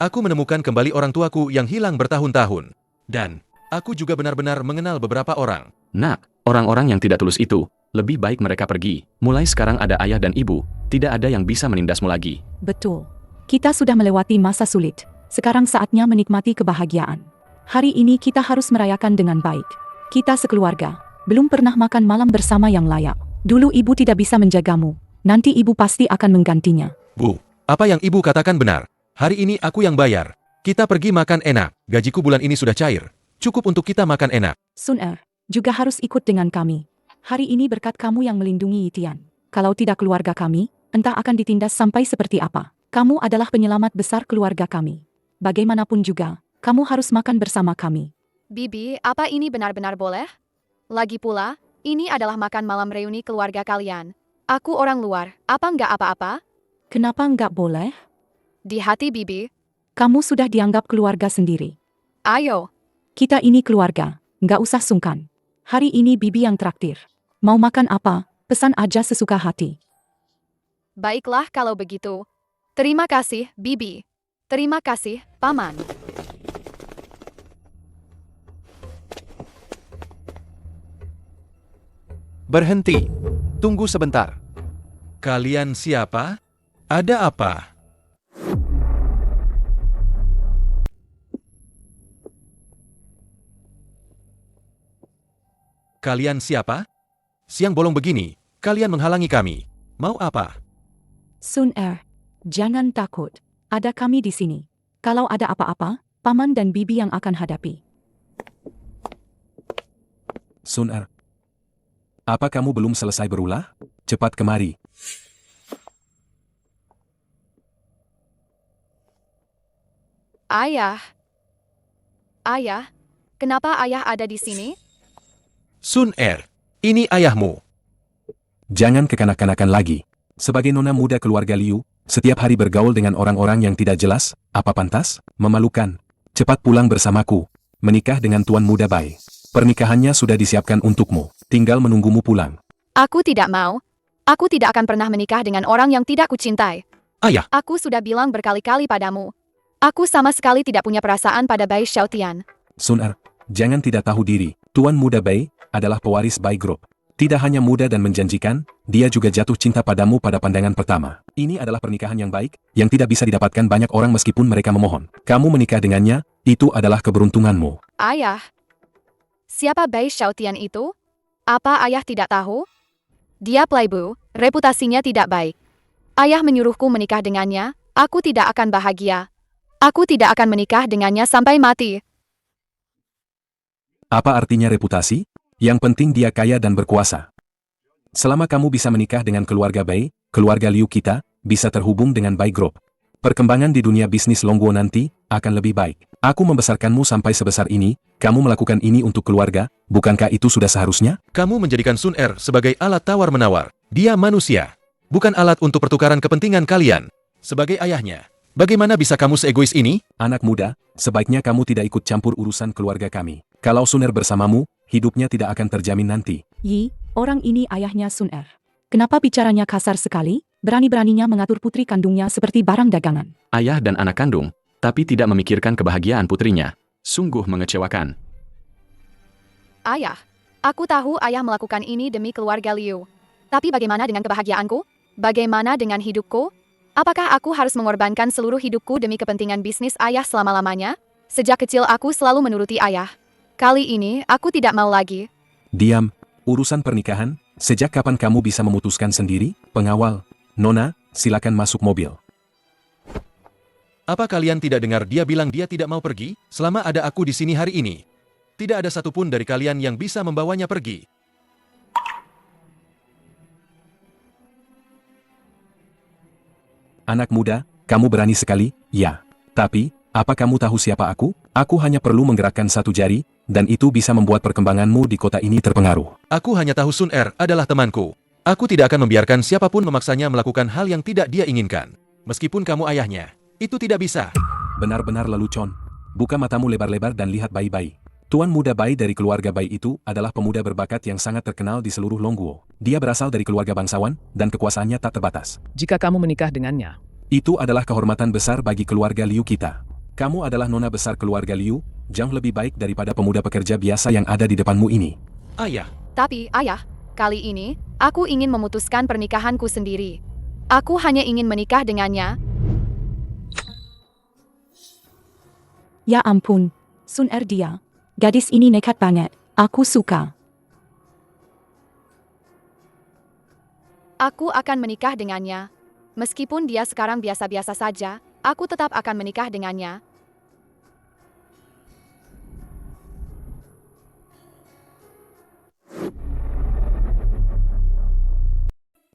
Aku menemukan kembali orang tuaku yang hilang bertahun-tahun. Dan, aku juga benar-benar mengenal beberapa orang. Nak, orang-orang yang tidak tulus itu, lebih baik mereka pergi. Mulai sekarang ada ayah dan ibu, tidak ada yang bisa menindasmu lagi. Betul. Kita sudah melewati masa sulit. Sekarang saatnya menikmati kebahagiaan. Hari ini kita harus merayakan dengan baik. Kita sekeluarga, belum pernah makan malam bersama yang layak. Dulu ibu tidak bisa menjagamu. Nanti ibu pasti akan menggantinya. Bu, apa yang ibu katakan benar. Hari ini aku yang bayar. Kita pergi makan enak. Gajiku bulan ini sudah cair. Cukup untuk kita makan enak. Sun Er, juga harus ikut dengan kami. Hari ini berkat kamu yang melindungi Yi Tian. Kalau tidak keluarga kami, entah akan ditindas sampai seperti apa. Kamu adalah penyelamat besar keluarga kami. Bagaimanapun juga, kamu harus makan bersama kami. Bibi, apa ini benar-benar boleh? Lagi pula, ini adalah makan malam reuni keluarga kalian. Aku orang luar, apa nggak apa-apa? Kenapa nggak boleh? Di hati Bibi. Kamu sudah dianggap keluarga sendiri. Ayo. Kita ini keluarga, nggak usah sungkan. Hari ini Bibi yang traktir. Mau makan apa, pesan aja sesuka hati. Baiklah kalau begitu. Terima kasih, Bibi. Terima kasih, Paman. Berhenti. Tunggu sebentar. Kalian siapa? Ada apa? Kalian siapa? Siang bolong begini, kalian menghalangi kami. Mau apa? Sun Er, jangan takut. Ada kami di sini. Kalau ada apa-apa, Paman dan Bibi yang akan hadapi. Sun Er, apa kamu belum selesai berulah? Cepat kemari. Ayah. Ayah, kenapa ayah ada di sini? Sun Er, ini ayahmu. Jangan kekanak-kanakan lagi. Sebagai nona muda keluarga Liu, setiap hari bergaul dengan orang-orang yang tidak jelas, apa pantas? Memalukan. Cepat pulang bersamaku. Menikah dengan Tuan Muda Bai. Pernikahannya sudah disiapkan untukmu. Tinggal menunggumu pulang. Aku tidak mau. Aku tidak akan pernah menikah dengan orang yang tidak kucintai. Ayah. Aku sudah bilang berkali-kali padamu. Aku sama sekali tidak punya perasaan pada Bai Xiaotian. Sun Er, jangan tidak tahu diri. Tuan Muda Bai adalah pewaris Bai Group. Tidak hanya muda dan menjanjikan, dia juga jatuh cinta padamu pada pandangan pertama. Ini adalah pernikahan yang baik, yang tidak bisa didapatkan banyak orang meskipun mereka memohon. Kamu menikah dengannya, itu adalah keberuntunganmu. Ayah. Siapa Bai Xiaotian itu? Apa ayah tidak tahu? Dia playboy, reputasinya tidak baik. Ayah menyuruhku menikah dengannya, aku tidak akan bahagia. Aku tidak akan menikah dengannya sampai mati. Apa artinya reputasi? Yang penting dia kaya dan berkuasa. Selama kamu bisa menikah dengan keluarga Bai, keluarga Liu kita, bisa terhubung dengan Bai Group. Perkembangan di dunia bisnis Longguo nanti, akan lebih baik. Aku membesarkanmu sampai sebesar ini, kamu melakukan ini untuk keluarga, bukankah itu sudah seharusnya? Kamu menjadikan Sun Er sebagai alat tawar-menawar. Dia manusia, bukan alat untuk pertukaran kepentingan kalian. Sebagai ayahnya, bagaimana bisa kamu seegois ini? Anak muda, sebaiknya kamu tidak ikut campur urusan keluarga kami. Kalau Sun Er bersamamu, hidupnya tidak akan terjamin nanti. Yi, orang ini ayahnya Sun Er. Kenapa bicaranya kasar sekali? Berani-beraninya mengatur putri kandungnya seperti barang dagangan. Ayah dan anak kandung, tapi tidak memikirkan kebahagiaan putrinya. Sungguh mengecewakan. Ayah, aku tahu ayah melakukan ini demi keluarga Liu. Tapi bagaimana dengan kebahagiaanku? Bagaimana dengan hidupku? Apakah aku harus mengorbankan seluruh hidupku demi kepentingan bisnis ayah selama-lamanya? Sejak kecil aku selalu menuruti ayah. Kali ini, aku tidak mau lagi. Diam, urusan pernikahan, sejak kapan kamu bisa memutuskan sendiri? Pengawal, Nona, silakan masuk mobil. Apa kalian tidak dengar dia bilang dia tidak mau pergi? Selama ada aku di sini hari ini, tidak ada satupun dari kalian yang bisa membawanya pergi. Anak muda, kamu berani sekali, ya. Tapi, apa kamu tahu siapa aku? Aku hanya perlu menggerakkan satu jari, dan itu bisa membuat perkembanganmu di kota ini terpengaruh. Aku hanya tahu Sun Er adalah temanku. Aku tidak akan membiarkan siapapun memaksanya melakukan hal yang tidak dia inginkan. Meskipun kamu ayahnya, itu tidak bisa. Benar-benar lelucon. Buka matamu lebar-lebar dan lihat bayi-bayi. Tuan muda bayi dari keluarga bayi itu adalah pemuda berbakat yang sangat terkenal di seluruh Longguo. Dia berasal dari keluarga bangsawan, dan kekuasaannya tak terbatas. Jika kamu menikah dengannya, Itu adalah kehormatan besar bagi keluarga Liu kita. Kamu adalah nona besar keluarga Liu, jauh lebih baik daripada pemuda pekerja biasa yang ada di depanmu ini. Ayah, Tapi, ayah, kali ini, aku ingin memutuskan pernikahanku sendiri. Aku hanya ingin menikah dengannya. Ya ampun, Sun Er dia. Gadis ini nekat banget. Aku suka. Aku akan menikah dengannya. Meskipun dia sekarang biasa-biasa saja, aku tetap akan menikah dengannya.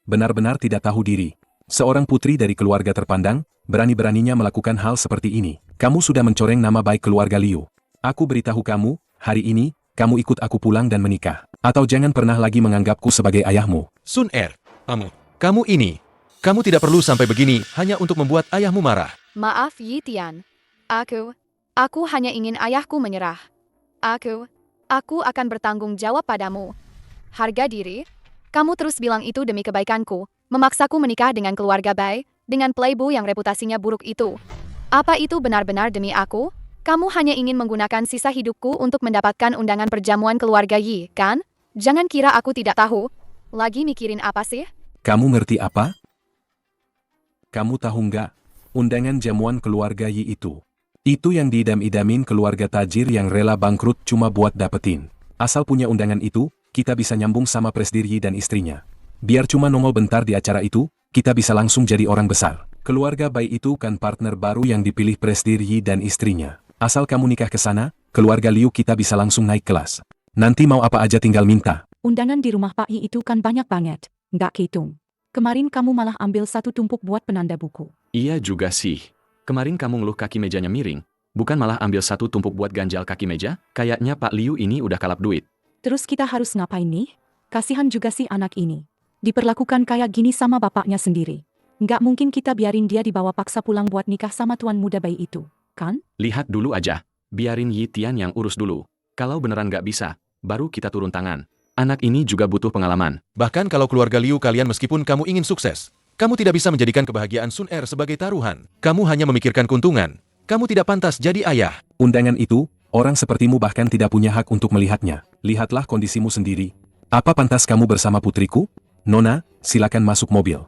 Benar-benar tidak tahu diri. Seorang putri dari keluarga terpandang, berani-beraninya melakukan hal seperti ini. Kamu sudah mencoreng nama baik keluarga Liu. Aku beritahu kamu, hari ini, kamu ikut aku pulang dan menikah. Atau jangan pernah lagi menganggapku sebagai ayahmu. Sun Er, kamu tidak perlu sampai begini hanya untuk membuat ayahmu marah. Maaf Yi Tian. Aku hanya ingin ayahku menyerah. Aku akan bertanggung jawab padamu. Harga diri? Kamu terus bilang itu demi kebaikanku, memaksaku menikah dengan keluarga Bai, dengan playboy yang reputasinya buruk itu. Apa itu benar-benar demi aku? Kamu hanya ingin menggunakan sisa hidupku untuk mendapatkan undangan perjamuan keluarga Yi, kan? Jangan kira aku tidak tahu. Lagi mikirin apa sih? Kamu ngerti apa? Kamu tahu nggak? Undangan jamuan keluarga Yi itu. Itu yang diidam-idamin keluarga tajir yang rela bangkrut cuma buat dapetin. Asal punya undangan itu, kita bisa nyambung sama Presdir Yi dan istrinya. Biar cuma nongol bentar di acara itu, kita bisa langsung jadi orang besar. Keluarga Bai itu kan partner baru yang dipilih Presdir Yi dan istrinya. Asal kamu nikah ke sana, keluarga Liu kita bisa langsung naik kelas. Nanti mau apa aja tinggal minta. Undangan di rumah Pak Yi itu kan banyak banget. Nggak hitung. Kemarin kamu malah ambil satu tumpuk buat penanda buku. Iya juga sih. Kemarin kamu ngeluh kaki mejanya miring. Bukan malah ambil satu tumpuk buat ganjal kaki meja? Kayaknya Pak Liu ini udah kalap duit. Terus kita harus ngapain nih? Kasihan juga si anak ini. Diperlakukan kayak gini sama bapaknya sendiri. Nggak mungkin kita biarin dia dibawa paksa pulang buat nikah sama tuan muda bayi itu, kan? Lihat dulu aja. Biarin Yi Tian yang urus dulu. Kalau beneran nggak bisa, baru kita turun tangan. Anak ini juga butuh pengalaman. Bahkan kalau keluarga Liu kalian meskipun kamu ingin sukses, kamu tidak bisa menjadikan kebahagiaan Sun Er sebagai taruhan. Kamu hanya memikirkan keuntungan. Kamu tidak pantas jadi ayah. Undangan itu, orang sepertimu bahkan tidak punya hak untuk melihatnya. Lihatlah kondisimu sendiri. Apa pantas kamu bersama putriku? Nona, silakan masuk mobil.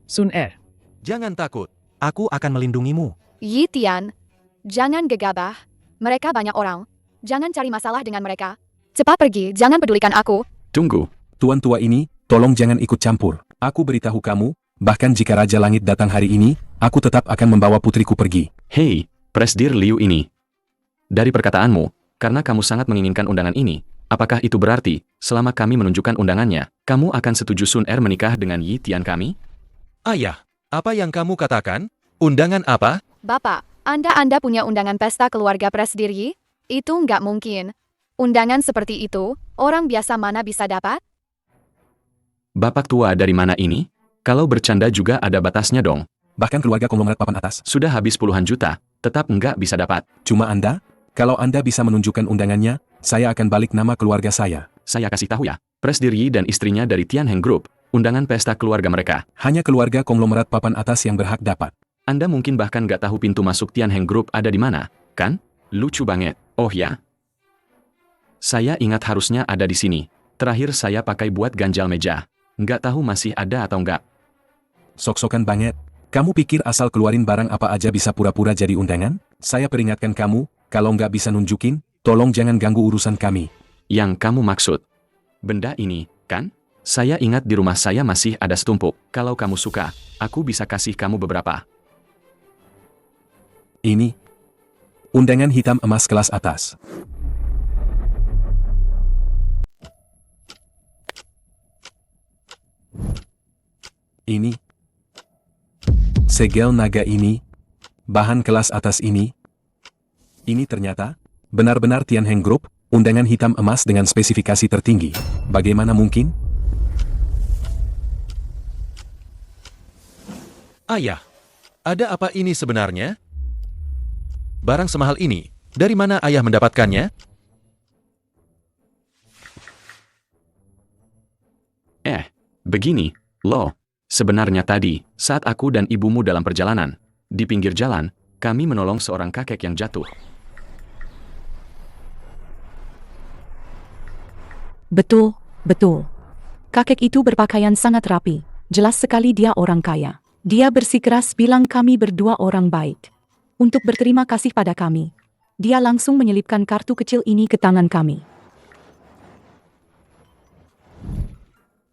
Sun Er, Jangan takut. Aku akan melindungimu. Yi Tian, jangan gegabah. Mereka banyak orang. Jangan cari masalah dengan mereka. Cepat pergi, jangan pedulikan aku. Tunggu. Tuan tua ini, tolong jangan ikut campur. Aku beritahu kamu, bahkan jika Raja Langit datang hari ini, aku tetap akan membawa putriku pergi. Hei, Presdir Liu ini. Dari perkataanmu, karena kamu sangat menginginkan undangan ini, apakah itu berarti, selama kami menunjukkan undangannya, kamu akan setuju Sun Er menikah dengan Yi Tian kami? Ayah, apa yang kamu katakan? Undangan apa? Bapak, Anda punya undangan pesta keluarga Presdir Yi? Itu nggak mungkin. Undangan seperti itu, orang biasa mana bisa dapat? Bapak tua dari mana ini? Kalau bercanda juga ada batasnya dong. Bahkan keluarga konglomerat papan atas. Sudah habis puluhan juta, tetap nggak bisa dapat. Cuma Anda? Kalau Anda bisa menunjukkan undangannya, saya akan balik nama keluarga saya. Saya kasih tahu ya, Presdir Yi dan istrinya dari Tianheng Group, undangan pesta keluarga mereka. Hanya keluarga konglomerat papan atas yang berhak dapat. Anda mungkin bahkan nggak tahu pintu masuk Tianheng Group ada di mana, kan? Lucu banget. Oh ya? Saya ingat harusnya ada di sini. Terakhir saya pakai buat ganjal meja. Nggak tahu masih ada atau nggak. Sok-sokan banget. Kamu pikir asal keluarin barang apa aja bisa pura-pura jadi undangan? Saya peringatkan kamu, kalau nggak bisa nunjukin, tolong jangan ganggu urusan kami. Yang kamu maksud? Benda ini, kan? Saya ingat di rumah saya masih ada setumpuk. Kalau kamu suka, aku bisa kasih kamu beberapa. Ini undangan hitam emas kelas atas. Ini segel naga ini, bahan kelas atas ini. Ini ternyata benar-benar Tianheng Group, undangan hitam emas dengan spesifikasi tertinggi. Bagaimana mungkin? Ayah, ada apa ini sebenarnya? Barang semahal ini, dari mana ayah mendapatkannya? Begini, loh. Sebenarnya tadi, saat aku dan ibumu dalam perjalanan, di pinggir jalan, kami menolong seorang kakek yang jatuh. Betul, betul. Kakek itu berpakaian sangat rapi. Jelas sekali dia orang kaya. Dia bersikeras bilang kami berdua orang baik. Untuk berterima kasih pada kami, dia langsung menyelipkan kartu kecil ini ke tangan kami.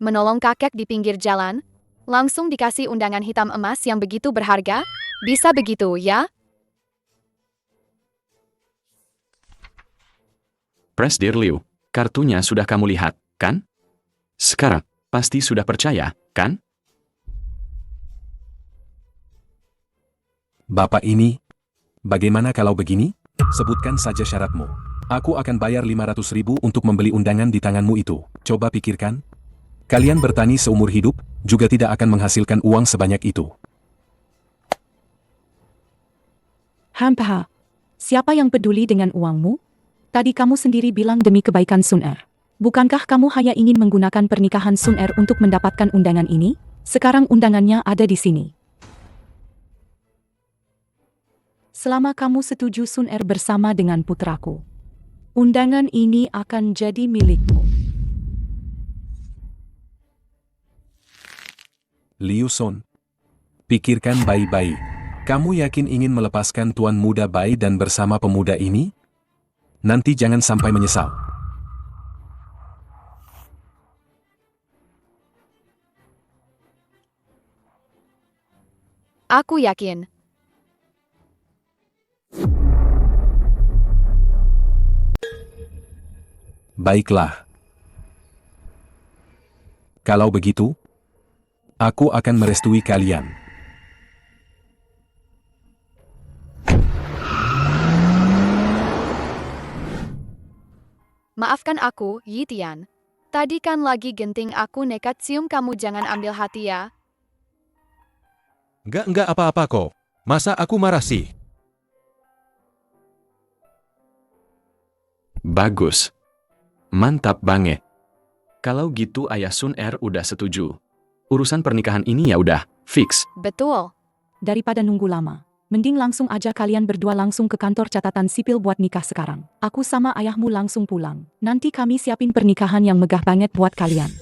Menolong kakek di pinggir jalan, langsung dikasih undangan hitam emas yang begitu berharga? Bisa begitu, ya? Presdir Liu, kartunya sudah kamu lihat, kan? Sekarang, pasti sudah percaya, kan? Bapak ini, bagaimana kalau begini? Sebutkan saja syaratmu. Aku akan bayar 500.000 untuk membeli undangan di tanganmu itu. Coba pikirkan. Kalian bertani seumur hidup, juga tidak akan menghasilkan uang sebanyak itu. Hampah, siapa yang peduli dengan uangmu? Tadi kamu sendiri bilang demi kebaikan Sun Er. Bukankah kamu hanya ingin menggunakan pernikahan Sun Er untuk mendapatkan undangan ini? Sekarang undangannya ada di sini. Selama kamu setuju Sun Er bersama dengan putraku, undangan ini akan jadi milikmu. Liu Son, pikirkan baik-baik. Kamu yakin ingin melepaskan Tuan Muda Bai dan bersama pemuda ini? Nanti jangan sampai menyesal. Aku yakin. Baiklah. Kalau begitu, aku akan merestui kalian. Maafkan aku, Yi Tian. Tadi kan lagi genting aku nekat cium kamu, jangan ambil hati ya. Enggak apa-apa kok. Masa aku marah sih? Bagus. Mantap banget. Kalau gitu ayah Sun Er udah setuju. Urusan pernikahan ini ya udah fix. Betul. Daripada nunggu lama, mending langsung aja kalian berdua langsung ke kantor catatan sipil buat nikah sekarang. Aku sama ayahmu langsung pulang. Nanti kami siapin pernikahan yang megah banget buat kalian.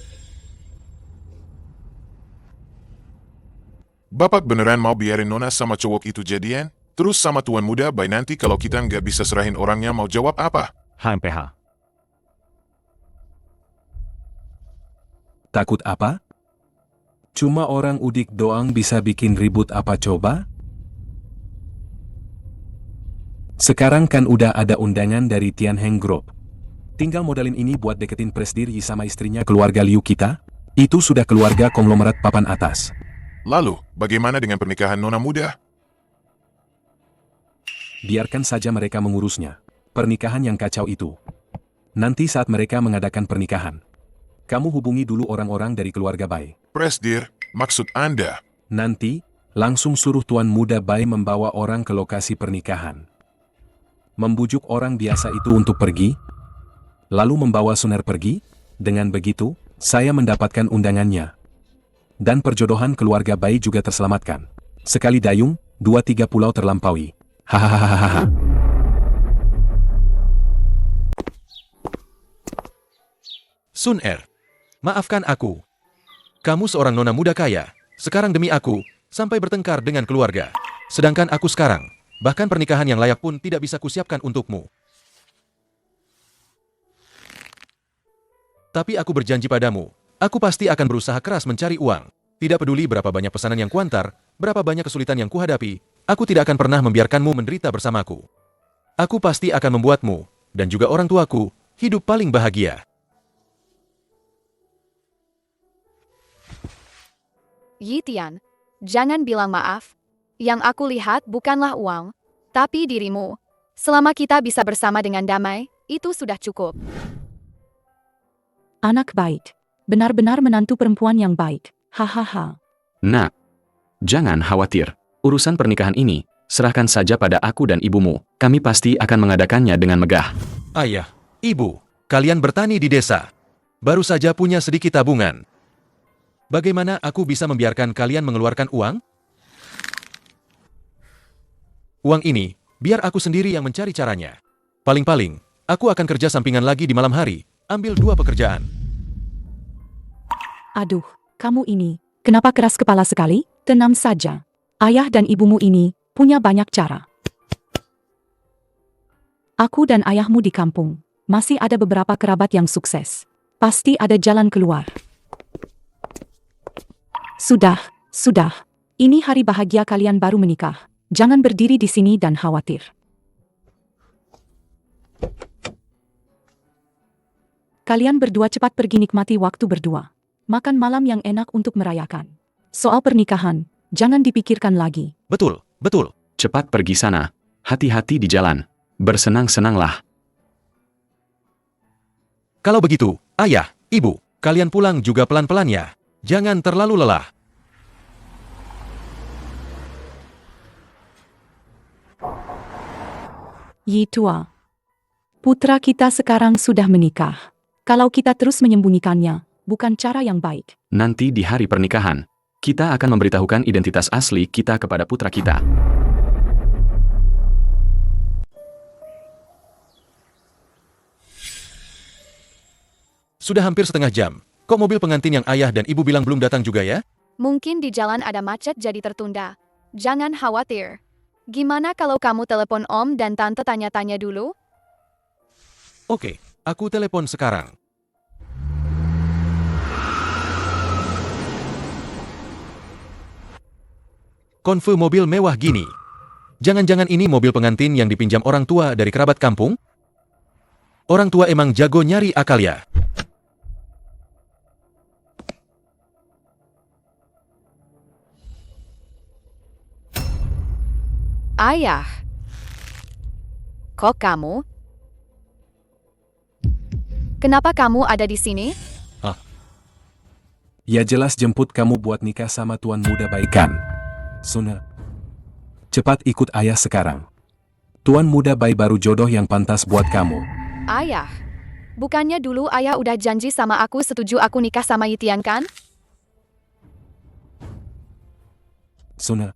Bapak beneran mau biarin Nona sama cowok itu jadian? Terus sama Tuan Muda Bai nanti kalau kita nggak bisa serahin orangnya mau jawab apa? HMPH. Takut apa? Cuma orang udik doang bisa bikin ribut apa coba? Sekarang kan udah ada undangan dari Tianheng Group. Tinggal modalin ini buat deketin Presdir Yi sama istrinya keluarga Liu kita. Itu sudah keluarga konglomerat papan atas. Lalu, bagaimana dengan pernikahan Nona Muda? Biarkan saja mereka mengurusnya. Pernikahan yang kacau itu. Nanti saat mereka mengadakan pernikahan, kamu hubungi dulu orang-orang dari keluarga Bai. Presdir, maksud Anda? Nanti, langsung suruh Tuan Muda Bai membawa orang ke lokasi pernikahan. Membujuk orang biasa itu untuk pergi, lalu membawa Sun Er pergi. Dengan begitu, saya mendapatkan undangannya. Dan perjodohan keluarga Bai juga terselamatkan. Sekali dayung, 2-3 pulau terlampaui. Hahaha. Sun Er, maafkan aku. Kamu seorang nona muda kaya, sekarang demi aku, sampai bertengkar dengan keluarga. Sedangkan aku sekarang, bahkan pernikahan yang layak pun tidak bisa kusiapkan untukmu. Tapi aku berjanji padamu, aku pasti akan berusaha keras mencari uang. Tidak peduli berapa banyak pesanan yang kuantar, berapa banyak kesulitan yang kuhadapi, Aku tidak akan pernah membiarkanmu menderita bersamaku. Aku pasti akan membuatmu, dan juga orang tuaku, hidup paling bahagia. Yi Tian, jangan bilang maaf. Yang aku lihat bukanlah uang, tapi dirimu. Selama kita bisa bersama dengan damai, itu sudah cukup. Anak baik. Benar-benar menantu perempuan yang baik. Hahaha. Nak, jangan khawatir. Urusan pernikahan ini, serahkan saja pada aku dan ibumu. Kami pasti akan mengadakannya dengan megah. Ayah, ibu, kalian bertani di desa. Baru saja punya sedikit tabungan. Bagaimana aku bisa membiarkan kalian mengeluarkan uang? Uang ini, biar aku sendiri yang mencari caranya. Paling-paling, aku akan kerja sampingan lagi di malam hari, ambil 2 pekerjaan. Aduh, kamu ini, kenapa keras kepala sekali? Tenang saja. Ayah dan ibumu ini punya banyak cara. Aku dan ayahmu di kampung, masih ada beberapa kerabat yang sukses. Pasti ada jalan keluar. Sudah. Ini hari bahagia kalian baru menikah. Jangan berdiri di sini dan khawatir. Kalian berdua cepat pergi nikmati waktu berdua. Makan malam yang enak untuk merayakan. Soal pernikahan, jangan dipikirkan lagi. Betul. Cepat pergi sana. Hati-hati di jalan. Bersenang-senanglah. Kalau begitu, ayah, ibu, kalian pulang juga pelan-pelan ya. Jangan terlalu lelah. Yi tua. Putra kita sekarang sudah menikah. Kalau kita terus menyembunyikannya, bukan cara yang baik. Nanti di hari pernikahan, kita akan memberitahukan identitas asli kita kepada putra kita. Sudah hampir setengah jam. Kok mobil pengantin yang ayah dan ibu bilang belum datang juga ya? Mungkin di jalan ada macet jadi tertunda. Jangan khawatir. Gimana kalau kamu telepon om dan tante tanya-tanya dulu? Oke, aku telepon sekarang. Konve mobil mewah gini. Jangan-jangan ini mobil pengantin yang dipinjam orang tua dari kerabat kampung? Orang tua emang jago nyari akal ya. Ayah. Kok kamu? Kenapa kamu ada di sini? Ya jelas jemput kamu buat nikah sama tuan muda baikan. Suna, cepat ikut ayah sekarang. Tuan muda bayi baru jodoh yang pantas buat kamu. Ayah. Bukannya dulu ayah udah janji sama aku setuju aku nikah sama Yi Tian kan? Suna,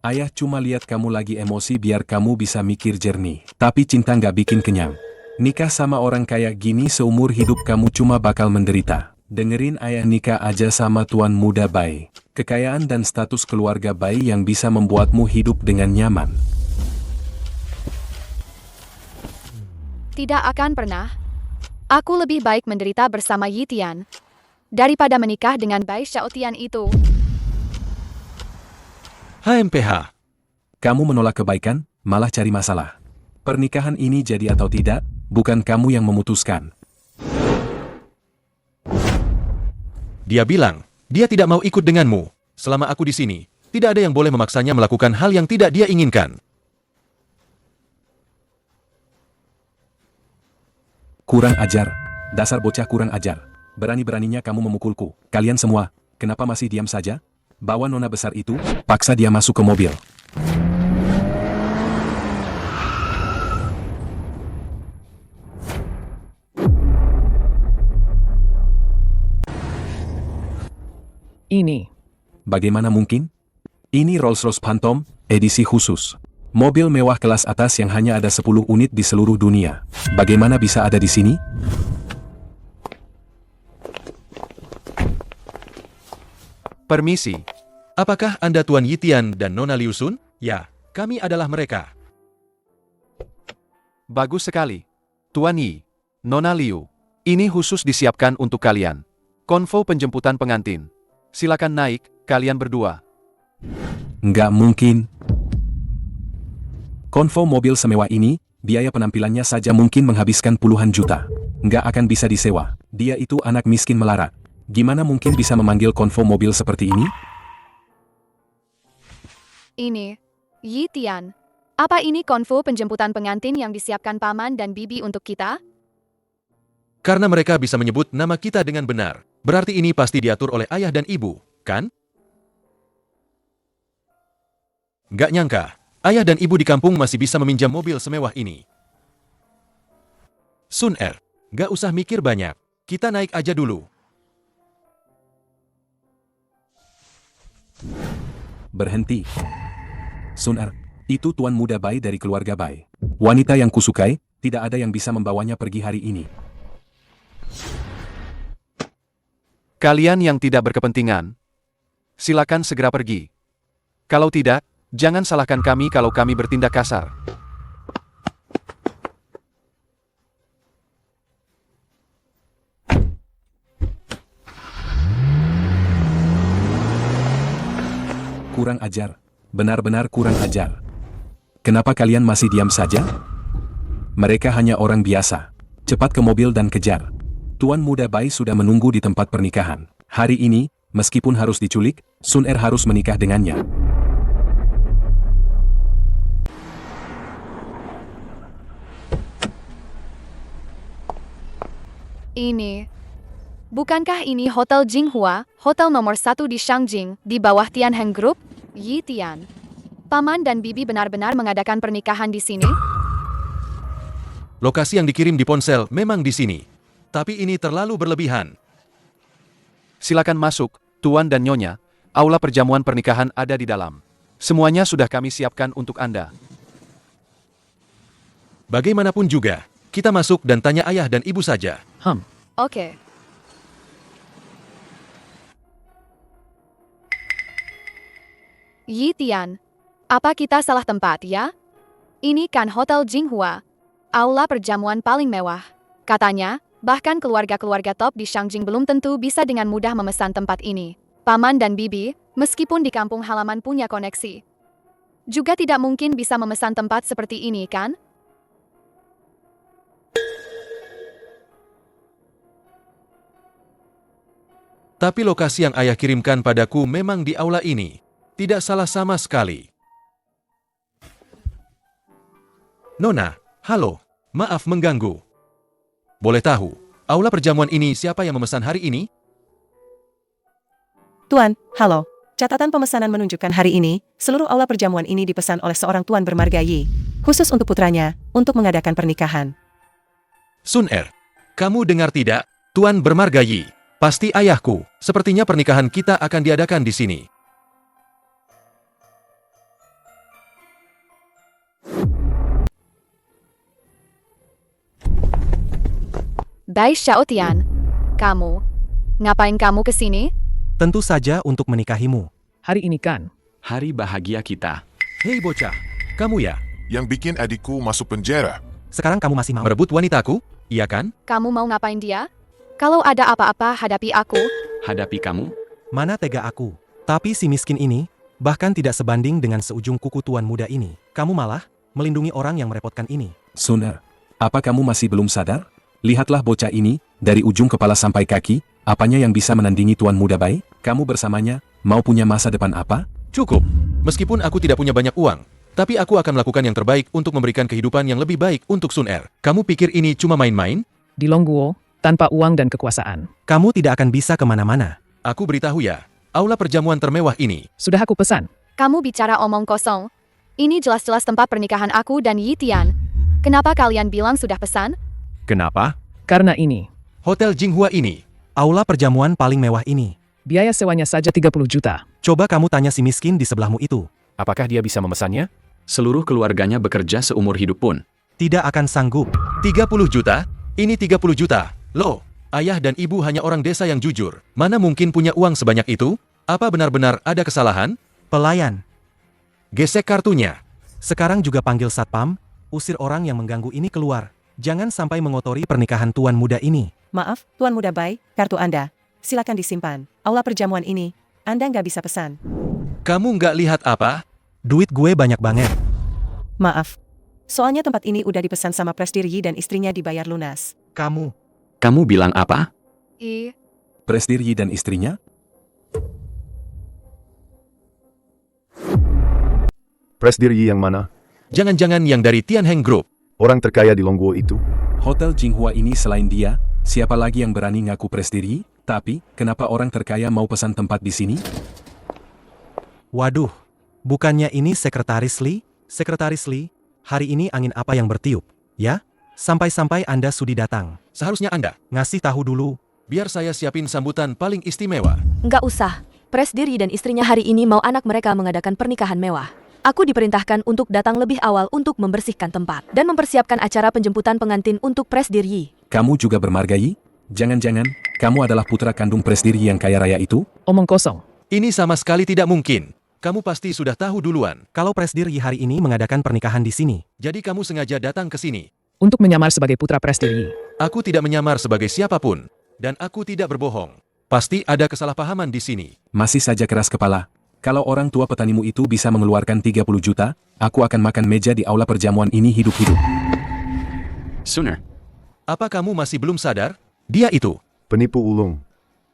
ayah cuma lihat kamu lagi emosi biar kamu bisa mikir jernih. Tapi cinta nggak bikin kenyang. Nikah sama orang kayak gini seumur hidup kamu cuma bakal menderita. Dengerin ayah, nikah aja sama tuan muda bayi. Kekayaan dan status keluarga bayi yang bisa membuatmu hidup dengan nyaman. Tidak akan pernah. Aku lebih baik menderita bersama Yi Tian daripada menikah dengan Bai Xiaotian itu. HMPH. Kamu menolak kebaikan, malah cari masalah. Pernikahan ini jadi atau tidak, bukan kamu yang memutuskan. Dia bilang, dia tidak mau ikut denganmu. Selama aku di sini, tidak ada yang boleh memaksanya melakukan hal yang tidak dia inginkan. Kurang ajar. Dasar bocah kurang ajar. Berani-beraninya kamu memukulku. Kalian semua, kenapa masih diam saja? Bawa nona besar itu, paksa dia masuk ke mobil. Ini. Bagaimana mungkin? Ini Rolls-Royce Phantom, edisi khusus. Mobil mewah kelas atas yang hanya ada 10 unit di seluruh dunia. Bagaimana bisa ada di sini? Permisi. Apakah Anda Tuan Yi Tian dan Nona Liu Sun? Ya, kami adalah mereka. Bagus sekali. Tuan Yi, Nona Liu, ini khusus disiapkan untuk kalian. Konvo penjemputan pengantin. Silakan naik, kalian berdua. Nggak mungkin. Konvo mobil semewah ini, biaya penampilannya saja mungkin menghabiskan puluhan juta. Nggak akan bisa disewa. Dia itu anak miskin melarat. Gimana mungkin bisa memanggil konvo mobil seperti ini? Ini, Yi Tian. Apa ini konvo penjemputan pengantin yang disiapkan paman dan bibi untuk kita? Karena mereka bisa menyebut nama kita dengan benar, berarti ini pasti diatur oleh ayah dan ibu, kan? Nggak nyangka, ayah dan ibu di kampung masih bisa meminjam mobil semewah ini. Sun Er, nggak usah mikir banyak, kita naik aja dulu. Berhenti. Sun Er, itu tuan muda Bai dari keluarga Bai. Wanita yang kusukai, tidak ada yang bisa membawanya pergi hari ini. Kalian yang tidak berkepentingan, silakan segera pergi. Kalau tidak, jangan salahkan kami kalau kami bertindak kasar. Kurang ajar. Benar-benar kurang ajar. Kenapa kalian masih diam saja? Mereka hanya orang biasa. Cepat ke mobil dan kejar. Tuan muda Bai sudah menunggu di tempat pernikahan. Hari ini, meskipun harus diculik, Sun Er harus menikah dengannya. Ini. Bukankah ini Hotel Jinghua, hotel nomor 1 di Shangjing, di bawah Tianheng Group? Yi Tian. Paman dan bibi benar-benar mengadakan pernikahan di sini? Lokasi yang dikirim di ponsel memang di sini. Tapi ini terlalu berlebihan. Silakan masuk, Tuan dan Nyonya. Aula perjamuan pernikahan ada di dalam. Semuanya sudah kami siapkan untuk Anda. Bagaimanapun juga, kita masuk dan tanya ayah dan ibu saja. Oke. Yi Tian. Apa kita salah tempat ya? Ini kan Hotel Jinghua. Aula perjamuan paling mewah. Katanya, bahkan keluarga-keluarga top di Shangjing belum tentu bisa dengan mudah memesan tempat ini. Paman dan bibi, meskipun di kampung halaman punya koneksi, juga tidak mungkin bisa memesan tempat seperti ini, kan? Tapi lokasi yang ayah kirimkan padaku memang di aula ini. Tidak salah sama sekali. Nona, halo. Maaf mengganggu. Boleh tahu, aula perjamuan ini siapa yang memesan hari ini? Tuan, halo. Catatan pemesanan menunjukkan hari ini, seluruh aula perjamuan ini dipesan oleh seorang tuan bermarga Yi. Khusus untuk putranya, untuk mengadakan pernikahan. Sun Er, kamu dengar tidak? Tuan bermarga Yi. Pasti ayahku. Sepertinya pernikahan kita akan diadakan di sini. Bai Xiaotian, kamu, ngapain kamu ke sini? Tentu saja untuk menikahimu. Hari ini kan? Hari bahagia kita. Hei bocah, kamu ya? Yang bikin adikku masuk penjara. Sekarang kamu masih mau Merebut wanitaku? Iya kan? Kamu mau ngapain dia? Kalau ada apa-apa hadapi aku. Hadapi kamu? Mana tega aku. Tapi si miskin ini, bahkan tidak sebanding dengan seujung kuku tuan muda ini. Kamu malah melindungi orang yang merepotkan ini. Sun Er, apa kamu masih belum sadar? Lihatlah bocah ini, dari ujung kepala sampai kaki, apanya yang bisa menandingi tuan muda Bai? Kamu bersamanya, mau punya masa depan apa? Cukup. Meskipun aku tidak punya banyak uang, tapi aku akan melakukan yang terbaik untuk memberikan kehidupan yang lebih baik untuk Sun Er. Kamu pikir ini cuma main-main? Di Longguo, tanpa uang dan kekuasaan. Kamu tidak akan bisa kemana-mana. Aku beritahu ya, aula perjamuan termewah ini. Sudah aku pesan. Kamu bicara omong kosong. Ini jelas-jelas tempat pernikahan aku dan Yi Tian. Kenapa kalian bilang sudah pesan? Kenapa? Karena ini. Hotel Jinghua ini. Aula perjamuan paling mewah ini. Biaya sewanya saja 30 juta. Coba kamu tanya si miskin di sebelahmu itu. Apakah dia bisa memesannya? Seluruh keluarganya bekerja seumur hidup pun. Tidak akan sanggup. 30 juta? Ini 30 juta. Loh, ayah dan ibu hanya orang desa yang jujur. Mana mungkin punya uang sebanyak itu? Apa benar-benar ada kesalahan? Pelayan. Gesek kartunya. Sekarang juga panggil satpam, usir orang yang mengganggu ini keluar. Jangan sampai mengotori pernikahan tuan muda ini. Maaf, tuan muda Bai, kartu Anda. Silakan disimpan. Aula perjamuan ini, Anda nggak bisa pesan. Kamu nggak lihat apa? Duit gue banyak banget. Maaf, Soalnya tempat ini udah dipesan sama Presdir Yi dan istrinya dibayar lunas. Kamu bilang apa? Presdir Yi dan istrinya? Presdir Yi yang mana? Jangan-jangan yang dari Tianheng Group. Orang terkaya di Longguo itu? Hotel Jinghua ini selain dia, siapa lagi yang berani ngaku Presdir Yi? Tapi, kenapa orang terkaya mau pesan tempat di sini? Waduh, bukannya ini Sekretaris Li? Sekretaris Li, hari ini angin apa yang bertiup? Ya? Sampai-sampai Anda sudi datang. Seharusnya Anda Ngasih tahu dulu. biar saya siapin sambutan paling istimewa. Nggak usah. Presdir Yi dan istrinya hari ini mau anak mereka mengadakan pernikahan mewah. Aku diperintahkan untuk datang lebih awal untuk membersihkan tempat dan mempersiapkan acara penjemputan pengantin untuk Presdir Yi. Kamu juga bermarga Yi? Jangan-jangan, kamu adalah putra kandung Presdir Yi yang kaya raya itu? Omong kosong. Ini sama sekali tidak mungkin. Kamu pasti sudah tahu duluan. Kalau Presdir Yi hari ini mengadakan pernikahan di sini. Jadi kamu sengaja datang ke sini. Untuk menyamar sebagai putra Presdir Yi. Aku tidak menyamar sebagai siapapun. Dan aku tidak berbohong. Pasti ada kesalahpahaman di sini. Masih saja keras kepala. Kalau orang tua petanimu itu bisa mengeluarkan 30 juta, aku akan makan meja di aula perjamuan ini hidup-hidup. Sooner. Apa kamu masih belum sadar? Dia itu. Penipu ulung.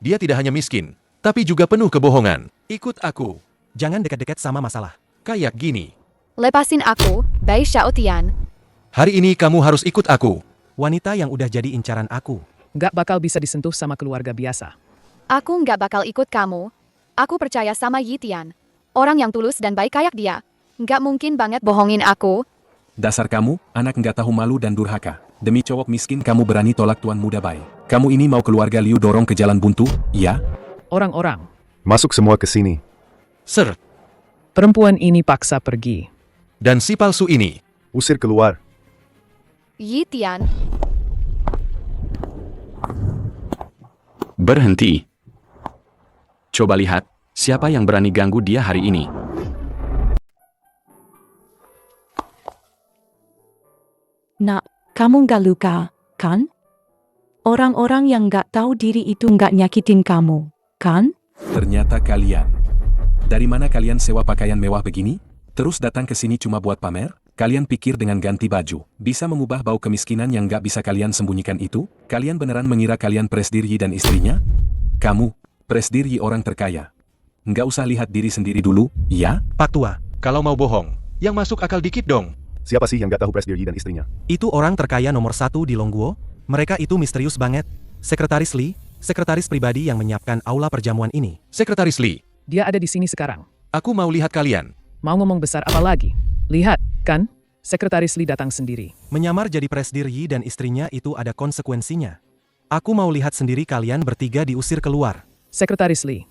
Dia tidak hanya miskin, tapi juga penuh kebohongan. Ikut aku. Jangan dekat-dekat sama masalah. Kayak gini. Lepasin aku, Bai Xiaotian. Hari ini kamu harus ikut aku. Wanita yang udah jadi incaran aku. Nggak bakal bisa disentuh sama keluarga biasa. Aku nggak bakal ikut kamu. Aku percaya sama Yi Tian. Orang yang tulus dan baik kayak dia. Nggak mungkin banget bohongin aku. Dasar kamu, anak nggak tahu malu dan durhaka. Demi cowok miskin kamu berani tolak tuan muda baik. Kamu ini mau keluarga Liu dorong ke jalan buntu, iya? Orang-orang. Masuk semua ke sini. Sir. Perempuan ini paksa pergi. Dan si palsu ini. Usir keluar. Yi Tian. Berhenti. Coba lihat, siapa yang berani ganggu dia hari ini. Nak, kamu nggak luka, kan? Orang-orang yang nggak tahu diri itu nggak nyakitin kamu, kan? Ternyata kalian. Dari mana kalian sewa pakaian mewah begini? Terus datang ke sini cuma buat pamer? Kalian pikir dengan ganti baju, bisa mengubah bau kemiskinan yang nggak bisa kalian sembunyikan itu? Kalian beneran mengira kalian Presdir Yi dan istrinya? Kamu, Presdir Yi orang terkaya. Nggak usah lihat diri sendiri dulu, ya? Pak Tua, kalau mau bohong, yang masuk akal dikit dong. Siapa sih yang gak tahu Presdir Yi dan istrinya? Itu orang terkaya nomor 1 di Longguo. Mereka itu misterius banget. Sekretaris Li, sekretaris pribadi yang menyiapkan aula perjamuan ini. Sekretaris Li. Dia ada di sini sekarang. Aku mau lihat kalian. Mau ngomong besar apa lagi? Lihat, kan? Sekretaris Li datang sendiri. Menyamar jadi Presdir Yi dan istrinya itu ada konsekuensinya. Aku mau lihat sendiri kalian bertiga diusir keluar. Sekretaris Li.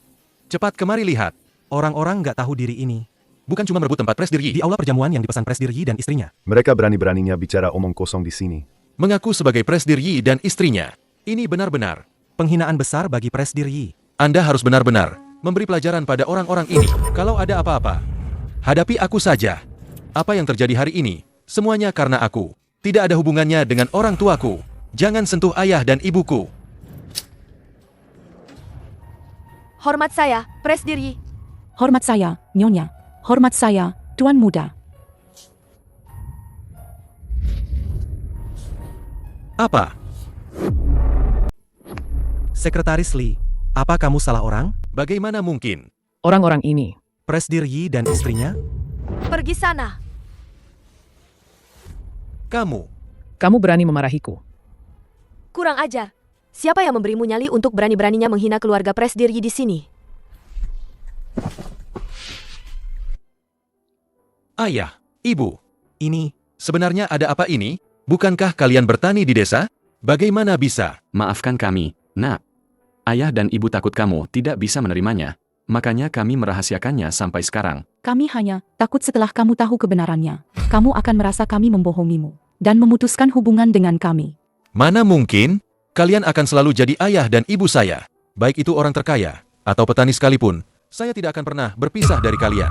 Cepat kemari lihat. Orang-orang nggak tahu diri ini. Bukan cuma merebut tempat Presdir Yi. Di aula perjamuan yang dipesan Presdir Yi dan istrinya. Mereka berani-beraninya bicara omong kosong di sini. Mengaku sebagai Presdir Yi dan istrinya. Ini benar-benar penghinaan besar bagi Presdir Yi. Anda harus benar-benar memberi pelajaran pada orang-orang ini. Kalau ada apa-apa, hadapi aku saja. Apa yang terjadi hari ini, semuanya karena aku. Tidak ada hubungannya dengan orang tuaku. Jangan sentuh ayah dan ibuku. Hormat saya, Presdir Yi. Hormat saya, Nyonya. Hormat saya, Tuan Muda. Apa? Sekretaris Li, apa kamu salah orang? Bagaimana mungkin? Orang-orang ini. Presdir Yi dan istrinya? Pergi sana. Kamu berani memarahiku. Kurang ajar. Siapa yang memberimu nyali untuk berani-beraninya menghina keluarga Presdir Yi di sini? Ayah, ibu. Ini. Sebenarnya ada apa ini? Bukankah kalian bertani di desa? Bagaimana bisa? Maafkan kami, Nak. Ayah dan ibu takut kamu tidak bisa menerimanya. Makanya kami merahasiakannya sampai sekarang. Kami hanya takut setelah kamu tahu kebenarannya. Kamu akan merasa kami membohongimu dan memutuskan hubungan dengan kami. Mana mungkin? Kalian akan selalu jadi ayah dan ibu saya. Baik itu orang terkaya atau petani sekalipun. Saya tidak akan pernah berpisah dari kalian.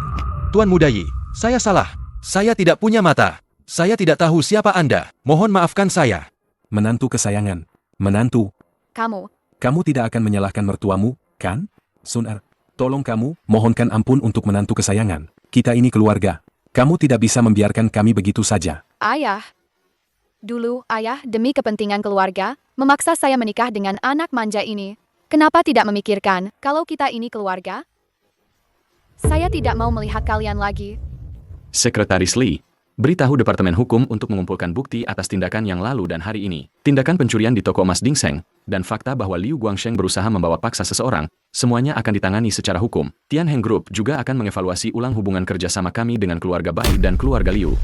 Tuan Muda Yi, saya salah. Saya tidak punya mata. Saya tidak tahu siapa Anda. Mohon maafkan saya. Menantu kesayangan. Menantu. Kamu tidak akan menyalahkan mertuamu, kan? Sunar, tolong kamu, mohonkan ampun untuk menantu kesayangan. Kita ini keluarga. Kamu tidak bisa membiarkan kami begitu saja. Ayah. Dulu, ayah, demi kepentingan keluarga, memaksa saya menikah dengan anak manja ini. Kenapa tidak memikirkan kalau kita ini keluarga? Saya tidak mau melihat kalian lagi. Sekretaris Lee, beritahu Departemen Hukum untuk mengumpulkan bukti atas tindakan yang lalu dan hari ini. Tindakan pencurian di toko emas Dingseng, dan fakta bahwa Liu Guangsheng berusaha membawa paksa seseorang, semuanya akan ditangani secara hukum. Tianheng Group juga akan mengevaluasi ulang hubungan kerjasama kami dengan keluarga Bai dan keluarga Liu.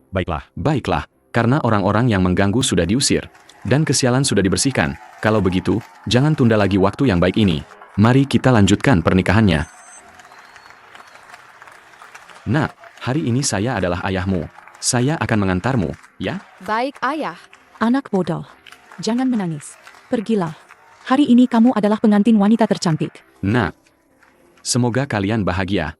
Baiklah, karena orang-orang yang mengganggu sudah diusir, dan kesialan sudah dibersihkan. Kalau begitu, jangan tunda lagi waktu yang baik ini. Mari kita lanjutkan pernikahannya. Nak, hari ini saya adalah ayahmu. Saya akan mengantarmu, ya? Baik, ayah. Anak bodoh. Jangan menangis. Pergilah. Hari ini kamu adalah pengantin wanita tercantik. Nak, semoga kalian bahagia.